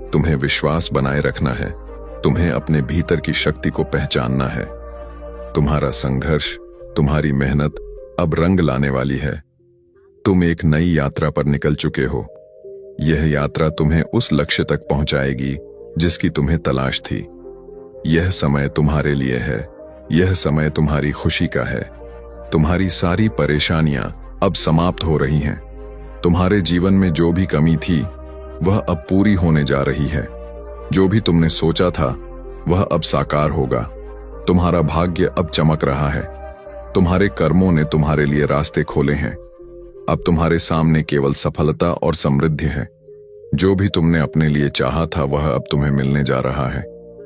तुम्हें विश्वास बनाए रखना है, तुम्हें अपने भीतर की शक्ति को पहचानना है। तुम्हारा संघर्ष, तुम्हारी मेहनत अब रंग लाने वाली है। तुम एक नई यात्रा पर निकल चुके हो। यह यात्रा तुम्हें उस लक्ष्य तक पहुंचाएगी जिसकी तुम्हें तलाश थी। यह समय तुम्हारे लिए है। यह समय तुम्हारी खुशी का है। तुम्हारी सारी परेशानियां अब समाप्त हो रही हैं। तुम्हारे जीवन में जो भी कमी थी, वह अब पूरी होने जा रही है। जो भी तुमने सोचा था, वह अब साकार होगा। तुम्हारा भाग्य अब चमक रहा है। तुम्हारे कर्मों ने तुम्हारे लिए रास्ते खोले हैं। अब तुम्हारे सामने केवल सफलता और समृद्धि है। जो भी तुमने अपने लिए चाहा था, वह अब तुम्हें मिलने जा रहा है।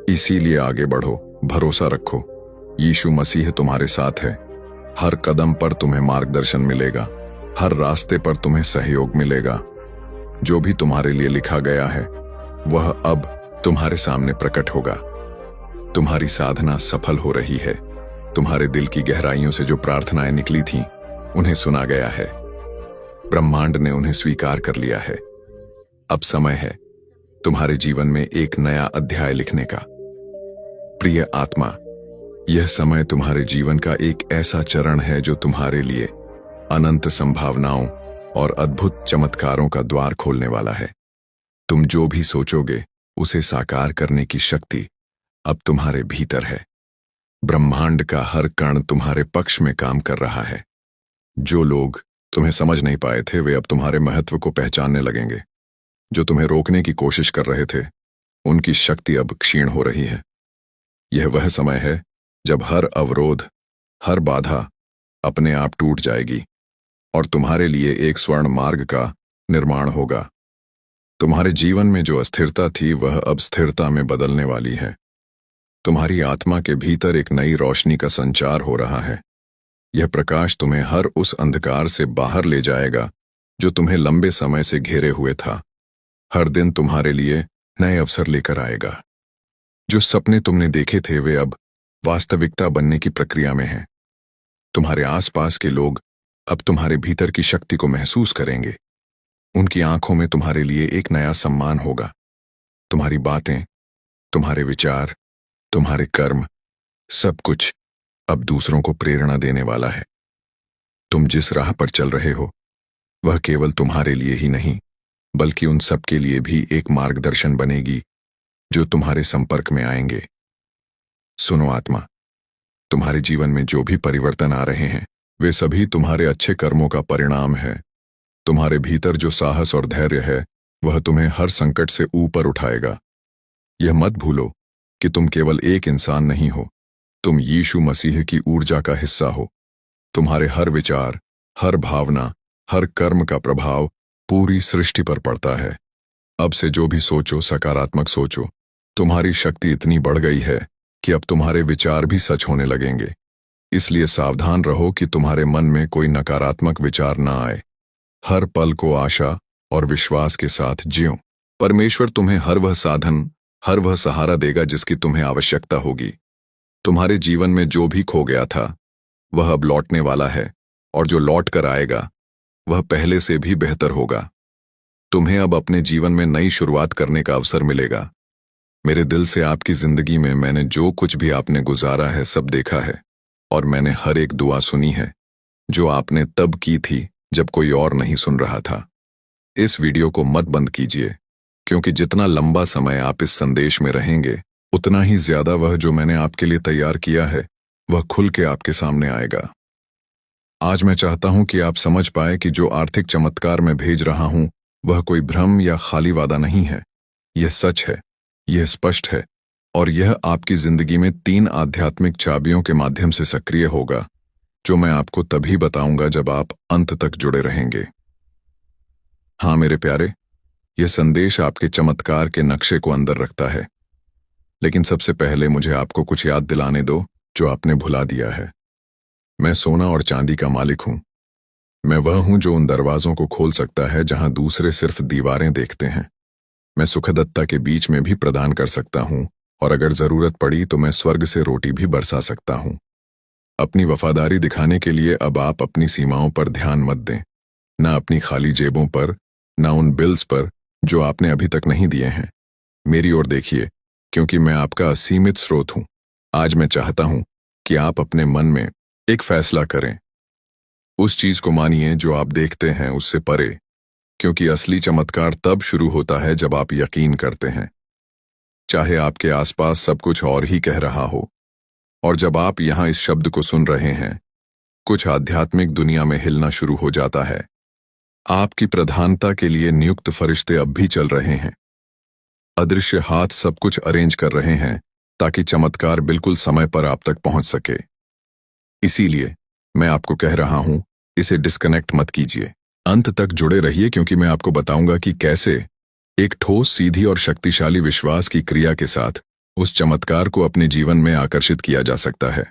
इसीलिए आगे बढ़ो, भरोसा रखो। यीशु मसीह तुम्हारे साथ है। हर कदम पर तुम्हें मार्गदर्शन मिलेगा। हर रास्ते पर तुम्हें सहयोग मिलेगा। जो भी तुम्हारे लिए लिखा गया है, वह अब तुम्हारे सामने प्रकट होगा। तुम्हारी साधना सफल हो रही है। तुम्हारे दिल की गहराइयों से जो प्रार्थनाएं निकली थीं, उन्हें सुना गया है। ब्रह्मांड ने उन्हें स्वीकार कर लिया है। अब समय है तुम्हारे जीवन में एक नया अध्याय लिखने का। प्रिय आत्मा, यह समय तुम्हारे जीवन का एक ऐसा चरण है जो तुम्हारे लिए अनंत संभावनाओं और अद्भुत चमत्कारों का द्वार खोलने वाला है। तुम जो भी सोचोगे, उसे साकार करने की शक्ति अब तुम्हारे भीतर है। ब्रह्मांड का हर कण तुम्हारे पक्ष में काम कर रहा है। जो लोग तुम्हें समझ नहीं पाए थे, वे अब तुम्हारे महत्व को पहचानने लगेंगे। जो तुम्हें रोकने की कोशिश कर रहे थे, उनकी शक्ति अब क्षीण हो रही है। यह वह समय है जब हर अवरोध, हर बाधा अपने आप टूट जाएगी और तुम्हारे लिए एक स्वर्ण मार्ग का निर्माण होगा। तुम्हारे जीवन में जो अस्थिरता थी वह अब स्थिरता में बदलने वाली है। तुम्हारी आत्मा के भीतर एक नई रोशनी का संचार हो रहा है। यह प्रकाश तुम्हें हर उस अंधकार से बाहर ले जाएगा जो तुम्हें लंबे समय से घेरे हुए था। हर दिन तुम्हारे लिए नए अवसर लेकर आएगा। जो सपने तुमने देखे थे वे अब वास्तविकता बनने की प्रक्रिया में हैं। तुम्हारे आसपास के लोग अब तुम्हारे भीतर की शक्ति को महसूस करेंगे। उनकी आंखों में तुम्हारे लिए एक नया सम्मान होगा। तुम्हारी बातें, तुम्हारे विचार, तुम्हारे कर्म, सब कुछ अब दूसरों को प्रेरणा देने वाला है। तुम जिस राह पर चल रहे हो वह केवल तुम्हारे लिए ही नहीं बल्कि उन सब के लिए भी एक मार्गदर्शन बनेगी जो तुम्हारे संपर्क में आएंगे। सुनो आत्मा, तुम्हारे जीवन में जो भी परिवर्तन आ रहे हैं वे सभी तुम्हारे अच्छे कर्मों का परिणाम है। तुम्हारे भीतर जो साहस और धैर्य है वह तुम्हें हर संकट से ऊपर उठाएगा। यह मत भूलो कि तुम केवल एक इंसान नहीं हो, तुम यीशु मसीह की ऊर्जा का हिस्सा हो। तुम्हारे हर विचार, हर भावना, हर कर्म का प्रभाव पूरी सृष्टि पर पड़ता है। अब से जो भी सोचो सकारात्मक सोचो। तुम्हारी शक्ति इतनी बढ़ गई है कि अब तुम्हारे विचार भी सच होने लगेंगे। इसलिए सावधान रहो कि तुम्हारे मन में कोई नकारात्मक विचार ना आए। हर पल को आशा और विश्वास के साथ जियो। परमेश्वर तुम्हें हर वह साधन, हर वह सहारा देगा जिसकी तुम्हें आवश्यकता होगी। तुम्हारे जीवन में जो भी खो गया था वह अब लौटने वाला है और जो लौट कर आएगा वह पहले से भी बेहतर होगा। तुम्हें अब अपने जीवन में नई शुरुआत करने का अवसर मिलेगा। मेरे दिल से आपकी जिंदगी में मैंने जो कुछ भी आपने गुजारा है सब देखा है और मैंने हर एक दुआ सुनी है जो आपने तब की थी जब कोई और नहीं सुन रहा था। इस वीडियो को मत बंद कीजिए क्योंकि जितना लंबा समय आप इस संदेश में रहेंगे उतना ही ज्यादा वह जो मैंने आपके लिए तैयार किया है वह खुल के आपके सामने आएगा। आज मैं चाहता हूं कि आप समझ पाए कि जो आर्थिक चमत्कार मैं भेज रहा हूं वह कोई भ्रम या खाली वादा नहीं है। यह सच है, यह स्पष्ट है और यह आपकी जिंदगी में 3 आध्यात्मिक चाबियों के माध्यम से सक्रिय होगा जो मैं आपको तभी बताऊंगा जब आप अंत तक जुड़े रहेंगे। हाँ मेरे प्यारे, यह संदेश आपके चमत्कार के नक्शे को अंदर रखता है। लेकिन सबसे पहले मुझे आपको कुछ याद दिलाने दो जो आपने भुला दिया है। मैं सोना और चांदी का मालिक हूं। मैं वह हूं जो उन दरवाजों को खोल सकता है जहां दूसरे सिर्फ दीवारें देखते हैं। मैं सुखदत्ता के बीच में भी प्रदान कर सकता हूं और अगर जरूरत पड़ी तो मैं स्वर्ग से रोटी भी बरसा सकता हूं। अपनी वफादारी दिखाने के लिए अब आप अपनी सीमाओं पर ध्यान मत दें, ना अपनी खाली जेबों पर, ना उन बिल्स पर जो आपने अभी तक नहीं दिए हैं। मेरी ओर देखिए क्योंकि मैं आपका असीमित स्रोत हूं। आज मैं चाहता हूं कि आप अपने मन में एक फैसला करें। उस चीज को मानिए जो आप देखते हैं उससे परे, क्योंकि असली चमत्कार तब शुरू होता है जब आप यकीन करते हैं, चाहे आपके आसपास सब कुछ और ही कह रहा हो। और जब आप यहां इस शब्द को सुन रहे हैं, कुछ आध्यात्मिक दुनिया में हिलना शुरू हो जाता है। आपकी प्रधानता के लिए नियुक्त फरिश्ते अब भी चल रहे हैं। अदृश्य हाथ सब कुछ अरेंज कर रहे हैं ताकि चमत्कार बिल्कुल समय पर आप तक पहुंच सके। इसीलिए मैं आपको कह रहा हूं, इसे डिस्कनेक्ट मत कीजिए। अंत तक जुड़े रहिए क्योंकि मैं आपको बताऊंगा कि कैसे एक ठोस, सीधी और शक्तिशाली विश्वास की क्रिया के साथ उस चमत्कार को अपने जीवन में आकर्षित किया जा सकता है।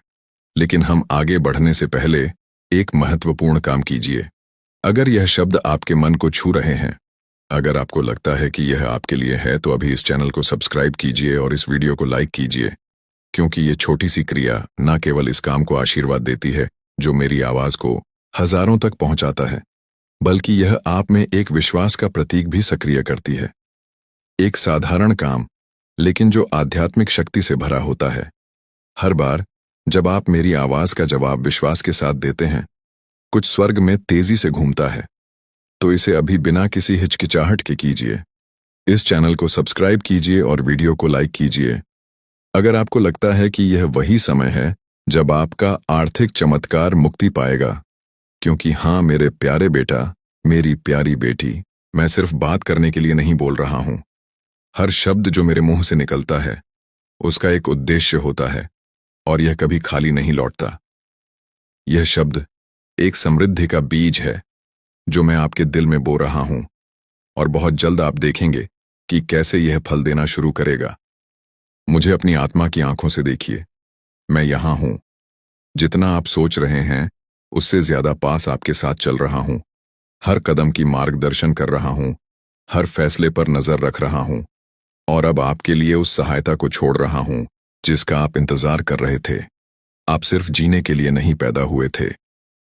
लेकिन हम आगे बढ़ने से पहले एक महत्वपूर्ण काम कीजिए। अगर यह शब्द आपके मन को छू रहे हैं, अगर आपको लगता है कि यह आपके लिए है तो अभी इस चैनल को सब्सक्राइब कीजिए और इस वीडियो को लाइक कीजिए, क्योंकि ये छोटी सी क्रिया न केवल इस काम को आशीर्वाद देती है जो मेरी आवाज को हजारों तक पहुंचाता है, बल्कि यह आप में एक विश्वास का प्रतीक भी सक्रिय करती है। एक साधारण काम लेकिन जो आध्यात्मिक शक्ति से भरा होता है। हर बार जब आप मेरी आवाज का जवाब विश्वास के साथ देते हैं, कुछ स्वर्ग में तेजी से घूमता है। तो इसे अभी बिना किसी हिचकिचाहट के कीजिए। इस चैनल को सब्सक्राइब कीजिए और वीडियो को लाइक कीजिए। अगर आपको लगता है कि यह वही समय है जब आपका आर्थिक चमत्कार मुक्ति पाएगा, क्योंकि हाँ मेरे प्यारे बेटा, मेरी प्यारी बेटी, मैं सिर्फ बात करने के लिए नहीं बोल रहा हूं। हर शब्द जो मेरे मुंह से निकलता है उसका एक उद्देश्य होता है और यह कभी खाली नहीं लौटता। यह शब्द एक समृद्धि का बीज है जो मैं आपके दिल में बो रहा हूं, और बहुत जल्द आप देखेंगे कि कैसे यह फल देना शुरू करेगा। मुझे अपनी आत्मा की आंखों से देखिए। मैं यहां हूं। जितना आप सोच रहे हैं उससे ज्यादा पास आपके साथ चल रहा हूं। हर कदम की मार्गदर्शन कर रहा हूं, हर फैसले पर नजर रख रहा हूं, और अब आपके लिए उस सहायता को छोड़ रहा हूं जिसका आप इंतजार कर रहे थे। आप सिर्फ जीने के लिए नहीं पैदा हुए थे,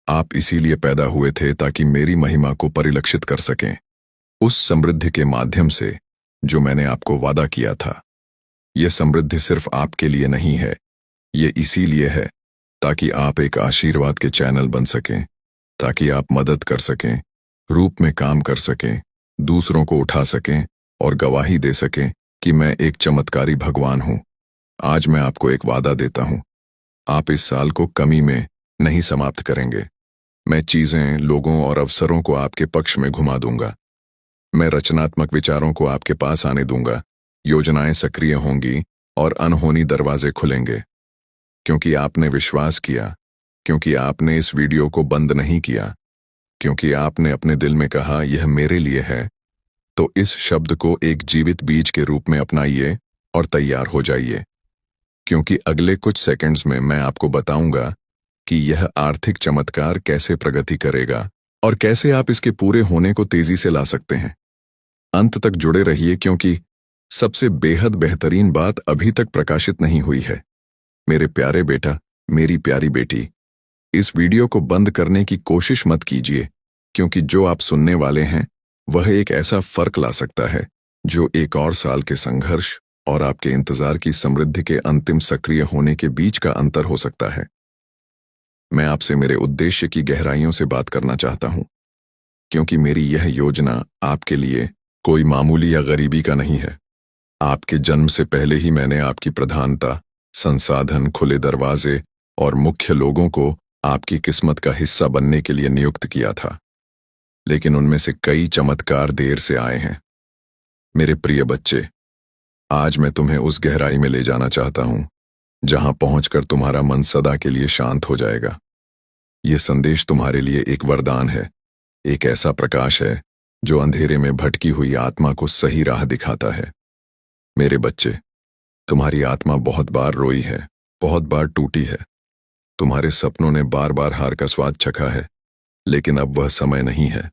आप इसीलिए पैदा हुए थे ताकि मेरी महिमा को परिलक्षित कर सकें, उस समृद्धि के माध्यम से जो मैंने आपको वादा किया था। यह समृद्धि सिर्फ आपके लिए नहीं है, ये इसीलिए है ताकि आप एक आशीर्वाद के चैनल बन सकें, ताकि आप मदद कर सकें, रूप में काम कर सकें, दूसरों को उठा सकें और गवाही दे सकें कि मैं एक चमत्कारी भगवान हूं। आज मैं आपको एक वादा देता हूं, आप इस साल को कमी में नहीं समाप्त करेंगे। मैं चीजें, लोगों और अवसरों को आपके पक्ष में घुमा दूंगा। मैं रचनात्मक विचारों को आपके पास आने दूंगा, योजनाएं सक्रिय होंगी और अनहोनी दरवाजे खुलेंगे। क्योंकि आपने विश्वास किया, क्योंकि आपने इस वीडियो को बंद नहीं किया, क्योंकि आपने अपने दिल में कहा यह मेरे लिए है, तो इस शब्द को एक जीवित बीज के रूप में अपनाइए और तैयार हो जाइए। क्योंकि अगले कुछ सेकंड्स में मैं आपको बताऊंगा कि यह आर्थिक चमत्कार कैसे प्रगति करेगा और कैसे आप इसके पूरे होने को तेजी से ला सकते हैं। अंत तक जुड़े रहिए, क्योंकि सबसे बेहद बेहतरीन बात अभी तक प्रकाशित नहीं हुई है। मेरे प्यारे बेटा, मेरी प्यारी बेटी, इस वीडियो को बंद करने की कोशिश मत कीजिए, क्योंकि जो आप सुनने वाले हैं वह एक ऐसा फर्क ला सकता है जो एक और साल के संघर्ष और आपके इंतजार की समृद्धि के अंतिम सक्रिय होने के बीच का अंतर हो सकता है। मैं आपसे मेरे उद्देश्य की गहराइयों से बात करना चाहता हूं, क्योंकि मेरी यह योजना आपके लिए कोई मामूली या गरीबी का नहीं है। आपके जन्म से पहले ही मैंने आपकी प्रधानता, संसाधन, खुले दरवाजे और मुख्य लोगों को आपकी किस्मत का हिस्सा बनने के लिए नियुक्त किया था। लेकिन उनमें से कई चमत्कार देर से आए हैं। मेरे प्रिय बच्चे, आज मैं तुम्हें उस गहराई में ले जाना चाहता हूं जहां पहुंचकर तुम्हारा मन सदा के लिए शांत हो जाएगा। यह संदेश तुम्हारे लिए एक वरदान है, एक ऐसा प्रकाश है जो अंधेरे में भटकी हुई आत्मा को सही राह दिखाता है। मेरे बच्चे, तुम्हारी आत्मा बहुत बार रोई है, बहुत बार टूटी है। तुम्हारे सपनों ने बार बार हार का स्वाद चखा है, लेकिन अब वह समय नहीं है।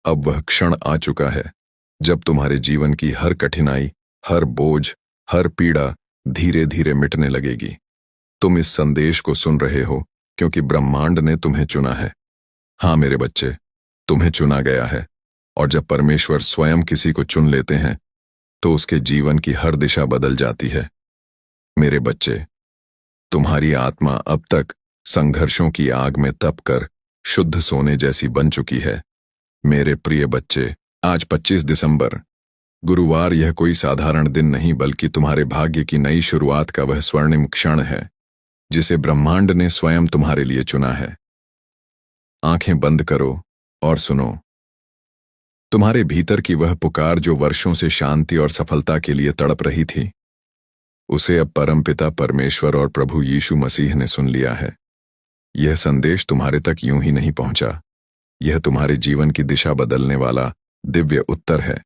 अब वह क्षण आ चुका है जब तुम्हारे जीवन की हर कठिनाई, हर बोझ, हर पीड़ा धीरे धीरे मिटने लगेगी। तुम इस संदेश को सुन रहे हो क्योंकि ब्रह्मांड ने तुम्हें चुना है। हाँ मेरे बच्चे, तुम्हें चुना गया है, और जब परमेश्वर स्वयं किसी को चुन लेते हैं तो उसके जीवन की हर दिशा बदल जाती है। मेरे बच्चे, तुम्हारी आत्मा अब तक संघर्षों की आग में तपकर शुद्ध सोने जैसी बन चुकी है। मेरे प्रिय बच्चे, आज 25 दिसंबर गुरुवार यह कोई साधारण दिन नहीं, बल्कि तुम्हारे भाग्य की नई शुरुआत का वह स्वर्णिम क्षण है जिसे ब्रह्मांड ने स्वयं तुम्हारे लिए चुना है। आंखें बंद करो और सुनो। तुम्हारे भीतर की वह पुकार जो वर्षों से शांति और सफलता के लिए तड़प रही थी, उसे अब परमपिता परमेश्वर और प्रभु यीशु मसीह ने सुन लिया है। यह संदेश तुम्हारे तक यूं ही नहीं पहुंचा, यह तुम्हारे जीवन की दिशा बदलने वाला दिव्य उत्तर है।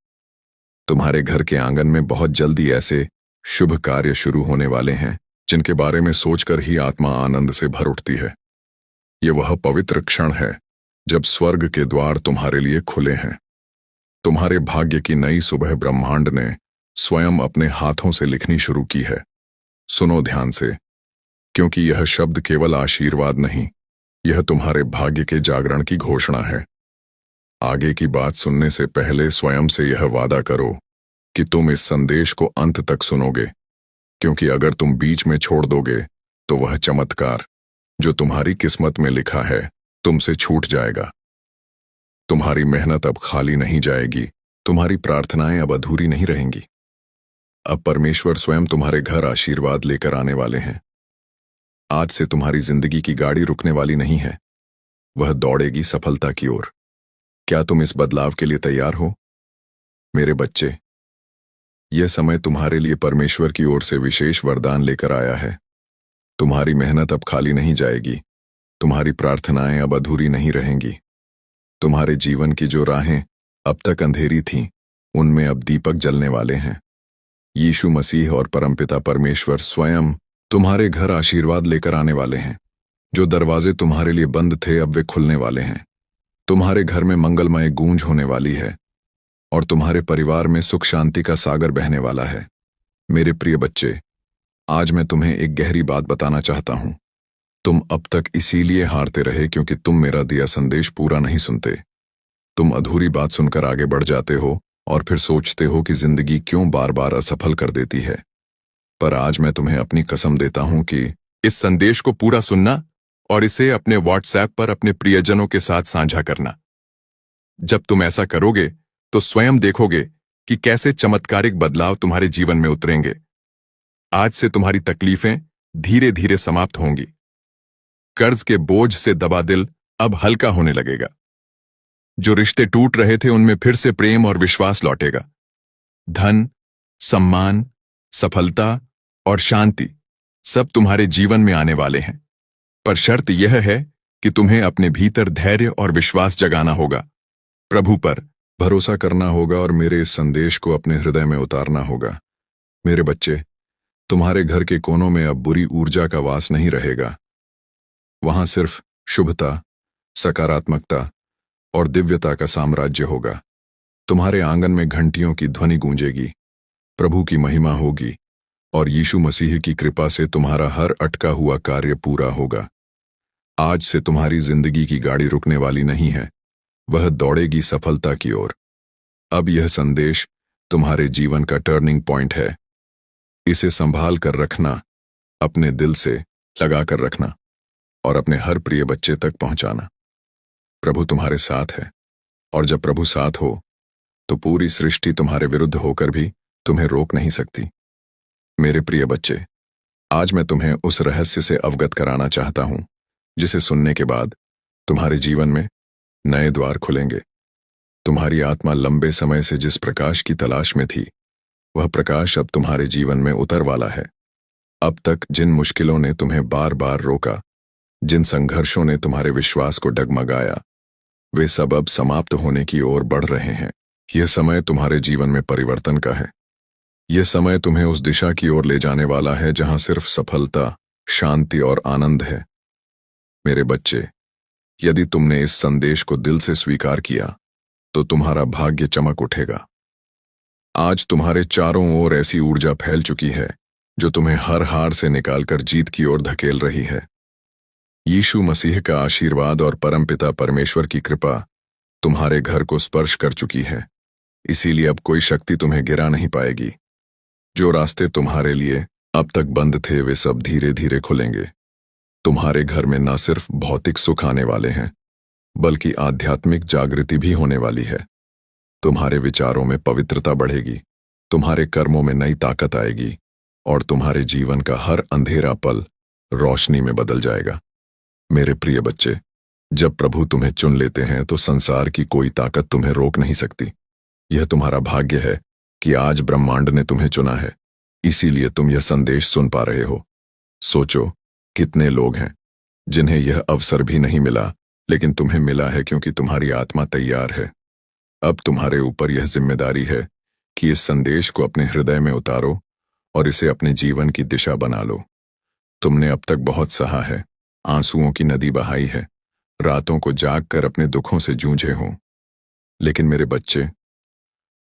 तुम्हारे घर के आंगन में बहुत जल्दी ऐसे शुभ कार्य शुरू होने वाले हैं जिनके बारे में सोचकर ही आत्मा आनंद से भर उठती है। यह वह पवित्र क्षण है जब स्वर्ग के द्वार तुम्हारे लिए खुले हैं। तुम्हारे भाग्य की नई सुबह ब्रह्मांड ने स्वयं अपने हाथों से लिखनी शुरू की है। सुनो ध्यान से, क्योंकि यह शब्द केवल आशीर्वाद नहीं, यह तुम्हारे भाग्य के जागरण की घोषणा है। आगे की बात सुनने से पहले स्वयं से यह वादा करो कि तुम इस संदेश को अंत तक सुनोगे, क्योंकि अगर तुम बीच में छोड़ दोगे तो वह चमत्कार जो तुम्हारी किस्मत में लिखा है तुमसे छूट जाएगा। तुम्हारी मेहनत अब खाली नहीं जाएगी, तुम्हारी प्रार्थनाएं अब अधूरी नहीं रहेंगी। अब परमेश्वर स्वयं तुम्हारे घर आशीर्वाद लेकर आने वाले हैं। आज से तुम्हारी जिंदगी की गाड़ी रुकने वाली नहीं है, वह दौड़ेगी सफलता की ओर। क्या तुम इस बदलाव के लिए तैयार हो? मेरे बच्चे, यह समय तुम्हारे लिए परमेश्वर की ओर से विशेष वरदान लेकर आया है। तुम्हारी मेहनत अब खाली नहीं जाएगी, तुम्हारी प्रार्थनाएं अब अधूरी नहीं रहेंगी। तुम्हारे जीवन की जो राहें अब तक अंधेरी थीं, उनमें अब दीपक जलने वाले हैं। यीशु मसीह और परमपिता परमेश्वर स्वयं तुम्हारे घर आशीर्वाद लेकर आने वाले हैं। जो दरवाजे तुम्हारे लिए बंद थे, अब वे खुलने वाले हैं। तुम्हारे घर में मंगलमय गूंज होने वाली है और तुम्हारे परिवार में सुख शांति का सागर बहने वाला है। मेरे प्रिय बच्चे, आज मैं तुम्हें एक गहरी बात बताना चाहता हूं। तुम अब तक इसीलिए हारते रहे क्योंकि तुम मेरा दिया संदेश पूरा नहीं सुनते। तुम अधूरी बात सुनकर आगे बढ़ जाते हो और फिर सोचते हो कि जिंदगी क्यों बार बार असफल कर देती है। पर आज मैं तुम्हें अपनी कसम देता हूं कि इस संदेश को पूरा सुनना और इसे अपने व्हाट्सएप पर अपने प्रियजनों के साथ साझा करना। जब तुम ऐसा करोगे तो स्वयं देखोगे कि कैसे चमत्कारिक बदलाव तुम्हारे जीवन में उतरेंगे। आज से तुम्हारी तकलीफें धीरे धीरे समाप्त होंगी। कर्ज के बोझ से दबा दिल अब हल्का होने लगेगा। जो रिश्ते टूट रहे थे, उनमें फिर से प्रेम और विश्वास लौटेगा। धन, सम्मान, सफलता और शांति सब तुम्हारे जीवन में आने वाले हैं। पर शर्त यह है कि तुम्हें अपने भीतर धैर्य और विश्वास जगाना होगा, प्रभु पर भरोसा करना होगा और मेरे इस संदेश को अपने हृदय में उतारना होगा। मेरे बच्चे, तुम्हारे घर के कोनों में अब बुरी ऊर्जा का वास नहीं रहेगा। वहां सिर्फ शुभता, सकारात्मकता और दिव्यता का साम्राज्य होगा। तुम्हारे आंगन में घंटियों की ध्वनि गूंजेगी, प्रभु की महिमा होगी और यीशु मसीह की कृपा से तुम्हारा हर अटका हुआ कार्य पूरा होगा। आज से तुम्हारी जिंदगी की गाड़ी रुकने वाली नहीं है, वह दौड़ेगी सफलता की ओर। अब यह संदेश तुम्हारे जीवन का टर्निंग पॉइंट है। इसे संभाल कर रखना, अपने दिल से लगा कर रखना और अपने हर प्रिय बच्चे तक पहुंचाना। प्रभु तुम्हारे साथ है और जब प्रभु साथ हो तो पूरी सृष्टि तुम्हारे विरुद्ध होकर भी तुम्हें रोक नहीं सकती। मेरे प्रिय बच्चे, आज मैं तुम्हें उस रहस्य से अवगत कराना चाहता हूं जिसे सुनने के बाद तुम्हारे जीवन में नए द्वार खुलेंगे। तुम्हारी आत्मा लंबे समय से जिस प्रकाश की तलाश में थी, वह प्रकाश अब तुम्हारे जीवन में उतर वाला है। अब तक जिन मुश्किलों ने तुम्हें बार बार रोका, जिन संघर्षों ने तुम्हारे विश्वास को डगमगाया, वे सब अब समाप्त होने की ओर बढ़ रहे हैं। यह समय तुम्हारे जीवन में परिवर्तन का है। यह समय तुम्हें उस दिशा की ओर ले जाने वाला है जहां सिर्फ सफलता, शांति और आनंद है। मेरे बच्चे, यदि तुमने इस संदेश को दिल से स्वीकार किया तो तुम्हारा भाग्य चमक उठेगा। आज तुम्हारे चारों ओर ऐसी ऊर्जा फैल चुकी है जो तुम्हें हर हार से निकालकर जीत की ओर धकेल रही है। यीशु मसीह का आशीर्वाद और परमपिता परमेश्वर की कृपा तुम्हारे घर को स्पर्श कर चुकी है, इसीलिए अब कोई शक्ति तुम्हें गिरा नहीं पाएगी। जो रास्ते तुम्हारे लिए अब तक बंद थे, वे सब धीरे धीरे खुलेंगे। तुम्हारे घर में न सिर्फ भौतिक सुख आने वाले हैं, बल्कि आध्यात्मिक जागृति भी होने वाली है। तुम्हारे विचारों में पवित्रता बढ़ेगी, तुम्हारे कर्मों में नई ताकत आएगी और तुम्हारे जीवन का हर अंधेरा पल रोशनी में बदल जाएगा। मेरे प्रिय बच्चे, जब प्रभु तुम्हें चुन लेते हैं तो संसार की कोई ताकत तुम्हें रोक नहीं सकती। यह तुम्हारा भाग्य है कि आज ब्रह्मांड ने तुम्हें चुना है, इसीलिए तुम यह संदेश सुन पा रहे हो। सोचो, कितने लोग हैं जिन्हें यह अवसर भी नहीं मिला, लेकिन तुम्हें मिला है क्योंकि तुम्हारी आत्मा तैयार है। अब तुम्हारे ऊपर यह जिम्मेदारी है कि इस संदेश को अपने हृदय में उतारो और इसे अपने जीवन की दिशा बना लो। तुमने अब तक बहुत सहा है, आंसुओं की नदी बहाई है, रातों को जागकर अपने दुखों से जूझे हों, लेकिन मेरे बच्चे,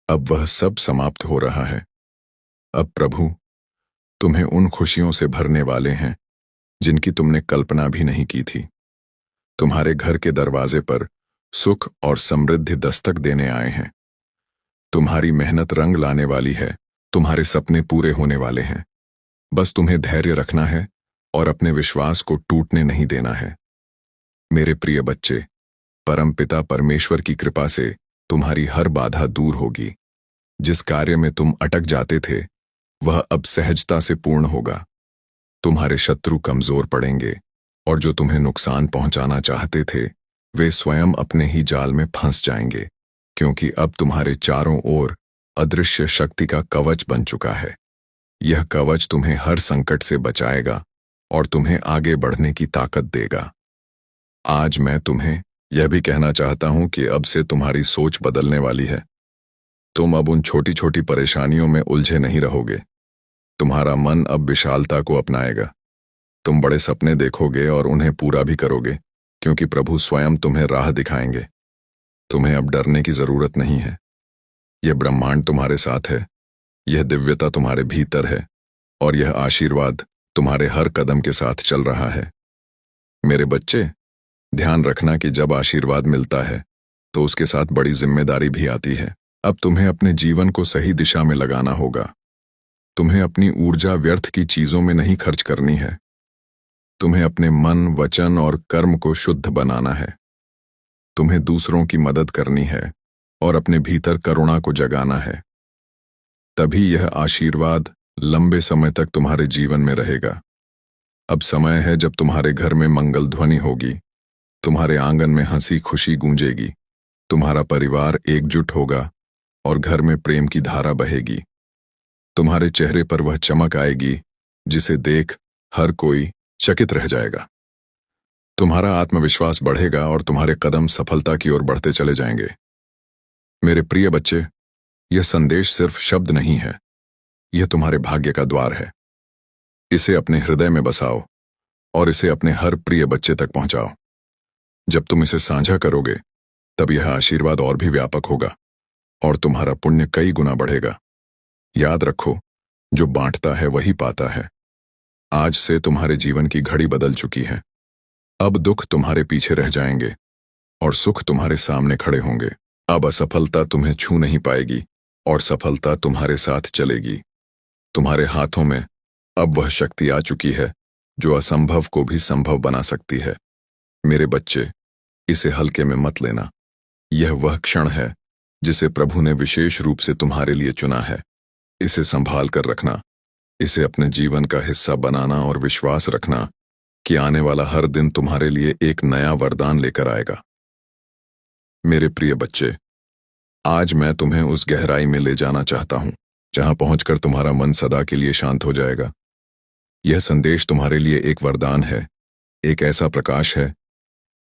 अब वह सब समाप्त हो रहा है। अब प्रभु तुम्हें उन खुशियों से भरने वाले हैं जिनकी तुमने कल्पना भी नहीं की थी। तुम्हारे घर के दरवाजे पर सुख और समृद्धि दस्तक देने आए हैं। तुम्हारी मेहनत रंग लाने वाली है, तुम्हारे सपने पूरे होने वाले हैं। बस तुम्हें धैर्य रखना है और अपने विश्वास को टूटने नहीं देना है। मेरे प्रिय बच्चे, परमपिता परमेश्वर की कृपा से तुम्हारी हर बाधा दूर होगी। जिस कार्य में तुम अटक जाते थे, वह अब सहजता से पूर्ण होगा। तुम्हारे शत्रु कमजोर पड़ेंगे और जो तुम्हें नुकसान पहुंचाना चाहते थे, वे स्वयं अपने ही जाल में फंस जाएंगे, क्योंकि अब तुम्हारे चारों ओर अदृश्य शक्ति का कवच बन चुका है। यह कवच तुम्हें हर संकट से बचाएगा और तुम्हें आगे बढ़ने की ताकत देगा। आज मैं तुम्हें यह भी कहना चाहता हूं कि अब से तुम्हारी सोच बदलने वाली है। तुम अब उन छोटी छोटी परेशानियों में उलझे नहीं रहोगे। तुम्हारा मन अब विशालता को अपनाएगा। तुम बड़े सपने देखोगे और उन्हें पूरा भी करोगे, क्योंकि प्रभु स्वयं तुम्हें राह दिखाएंगे। तुम्हें अब डरने की जरूरत नहीं है। यह ब्रह्मांड तुम्हारे साथ है, यह दिव्यता तुम्हारे भीतर है, और यह आशीर्वाद तुम्हारे हर कदम के साथ चल रहा है। मेरे बच्चे, ध्यान रखना कि जब आशीर्वाद मिलता है तो उसके साथ बड़ी जिम्मेदारी भी आती है। अब तुम्हें अपने जीवन को सही दिशा में लगाना होगा। तुम्हें अपनी ऊर्जा व्यर्थ की चीजों में नहीं खर्च करनी है। तुम्हें अपने मन, वचन और कर्म को शुद्ध बनाना है। तुम्हें दूसरों की मदद करनी है और अपने भीतर करुणा को जगाना है। तभी यह आशीर्वाद लंबे समय तक तुम्हारे जीवन में रहेगा। अब समय है जब तुम्हारे घर में मंगल ध्वनि होगी, तुम्हारे आंगन में हंसी खुशी गूंजेगी, तुम्हारा परिवार एकजुट होगा और घर में प्रेम की धारा बहेगी। तुम्हारे चेहरे पर वह चमक आएगी जिसे देख हर कोई चकित रह जाएगा। तुम्हारा आत्मविश्वास बढ़ेगा और तुम्हारे कदम सफलता की ओर बढ़ते चले जाएंगे। मेरे प्रिय बच्चे, यह संदेश सिर्फ शब्द नहीं है, यह तुम्हारे भाग्य का द्वार है। इसे अपने हृदय में बसाओ और इसे अपने हर प्रिय बच्चे तक पहुंचाओ। जब तुम इसे साझा करोगे, तब यह आशीर्वाद और भी व्यापक होगा और तुम्हारा पुण्य कई गुना बढ़ेगा। याद रखो, जो बांटता है वही पाता है। आज से तुम्हारे जीवन की घड़ी बदल चुकी है। अब दुख तुम्हारे पीछे रह जाएंगे और सुख तुम्हारे सामने खड़े होंगे। अब असफलता तुम्हें छू नहीं पाएगी और सफलता तुम्हारे साथ चलेगी। तुम्हारे हाथों में अब वह शक्ति आ चुकी है जो असंभव को भी संभव बना सकती है। मेरे बच्चे, इसे हल्के में मत लेना। यह वह क्षण है जिसे प्रभु ने विशेष रूप से तुम्हारे लिए चुना है। इसे संभाल कर रखना, इसे अपने जीवन का हिस्सा बनाना और विश्वास रखना कि आने वाला हर दिन तुम्हारे लिए एक नया वरदान लेकर आएगा। मेरे प्रिय बच्चे, आज मैं तुम्हें उस गहराई में ले जाना चाहता हूं जहां पहुंचकर तुम्हारा मन सदा के लिए शांत हो जाएगा। यह संदेश तुम्हारे लिए एक वरदान है, एक ऐसा प्रकाश है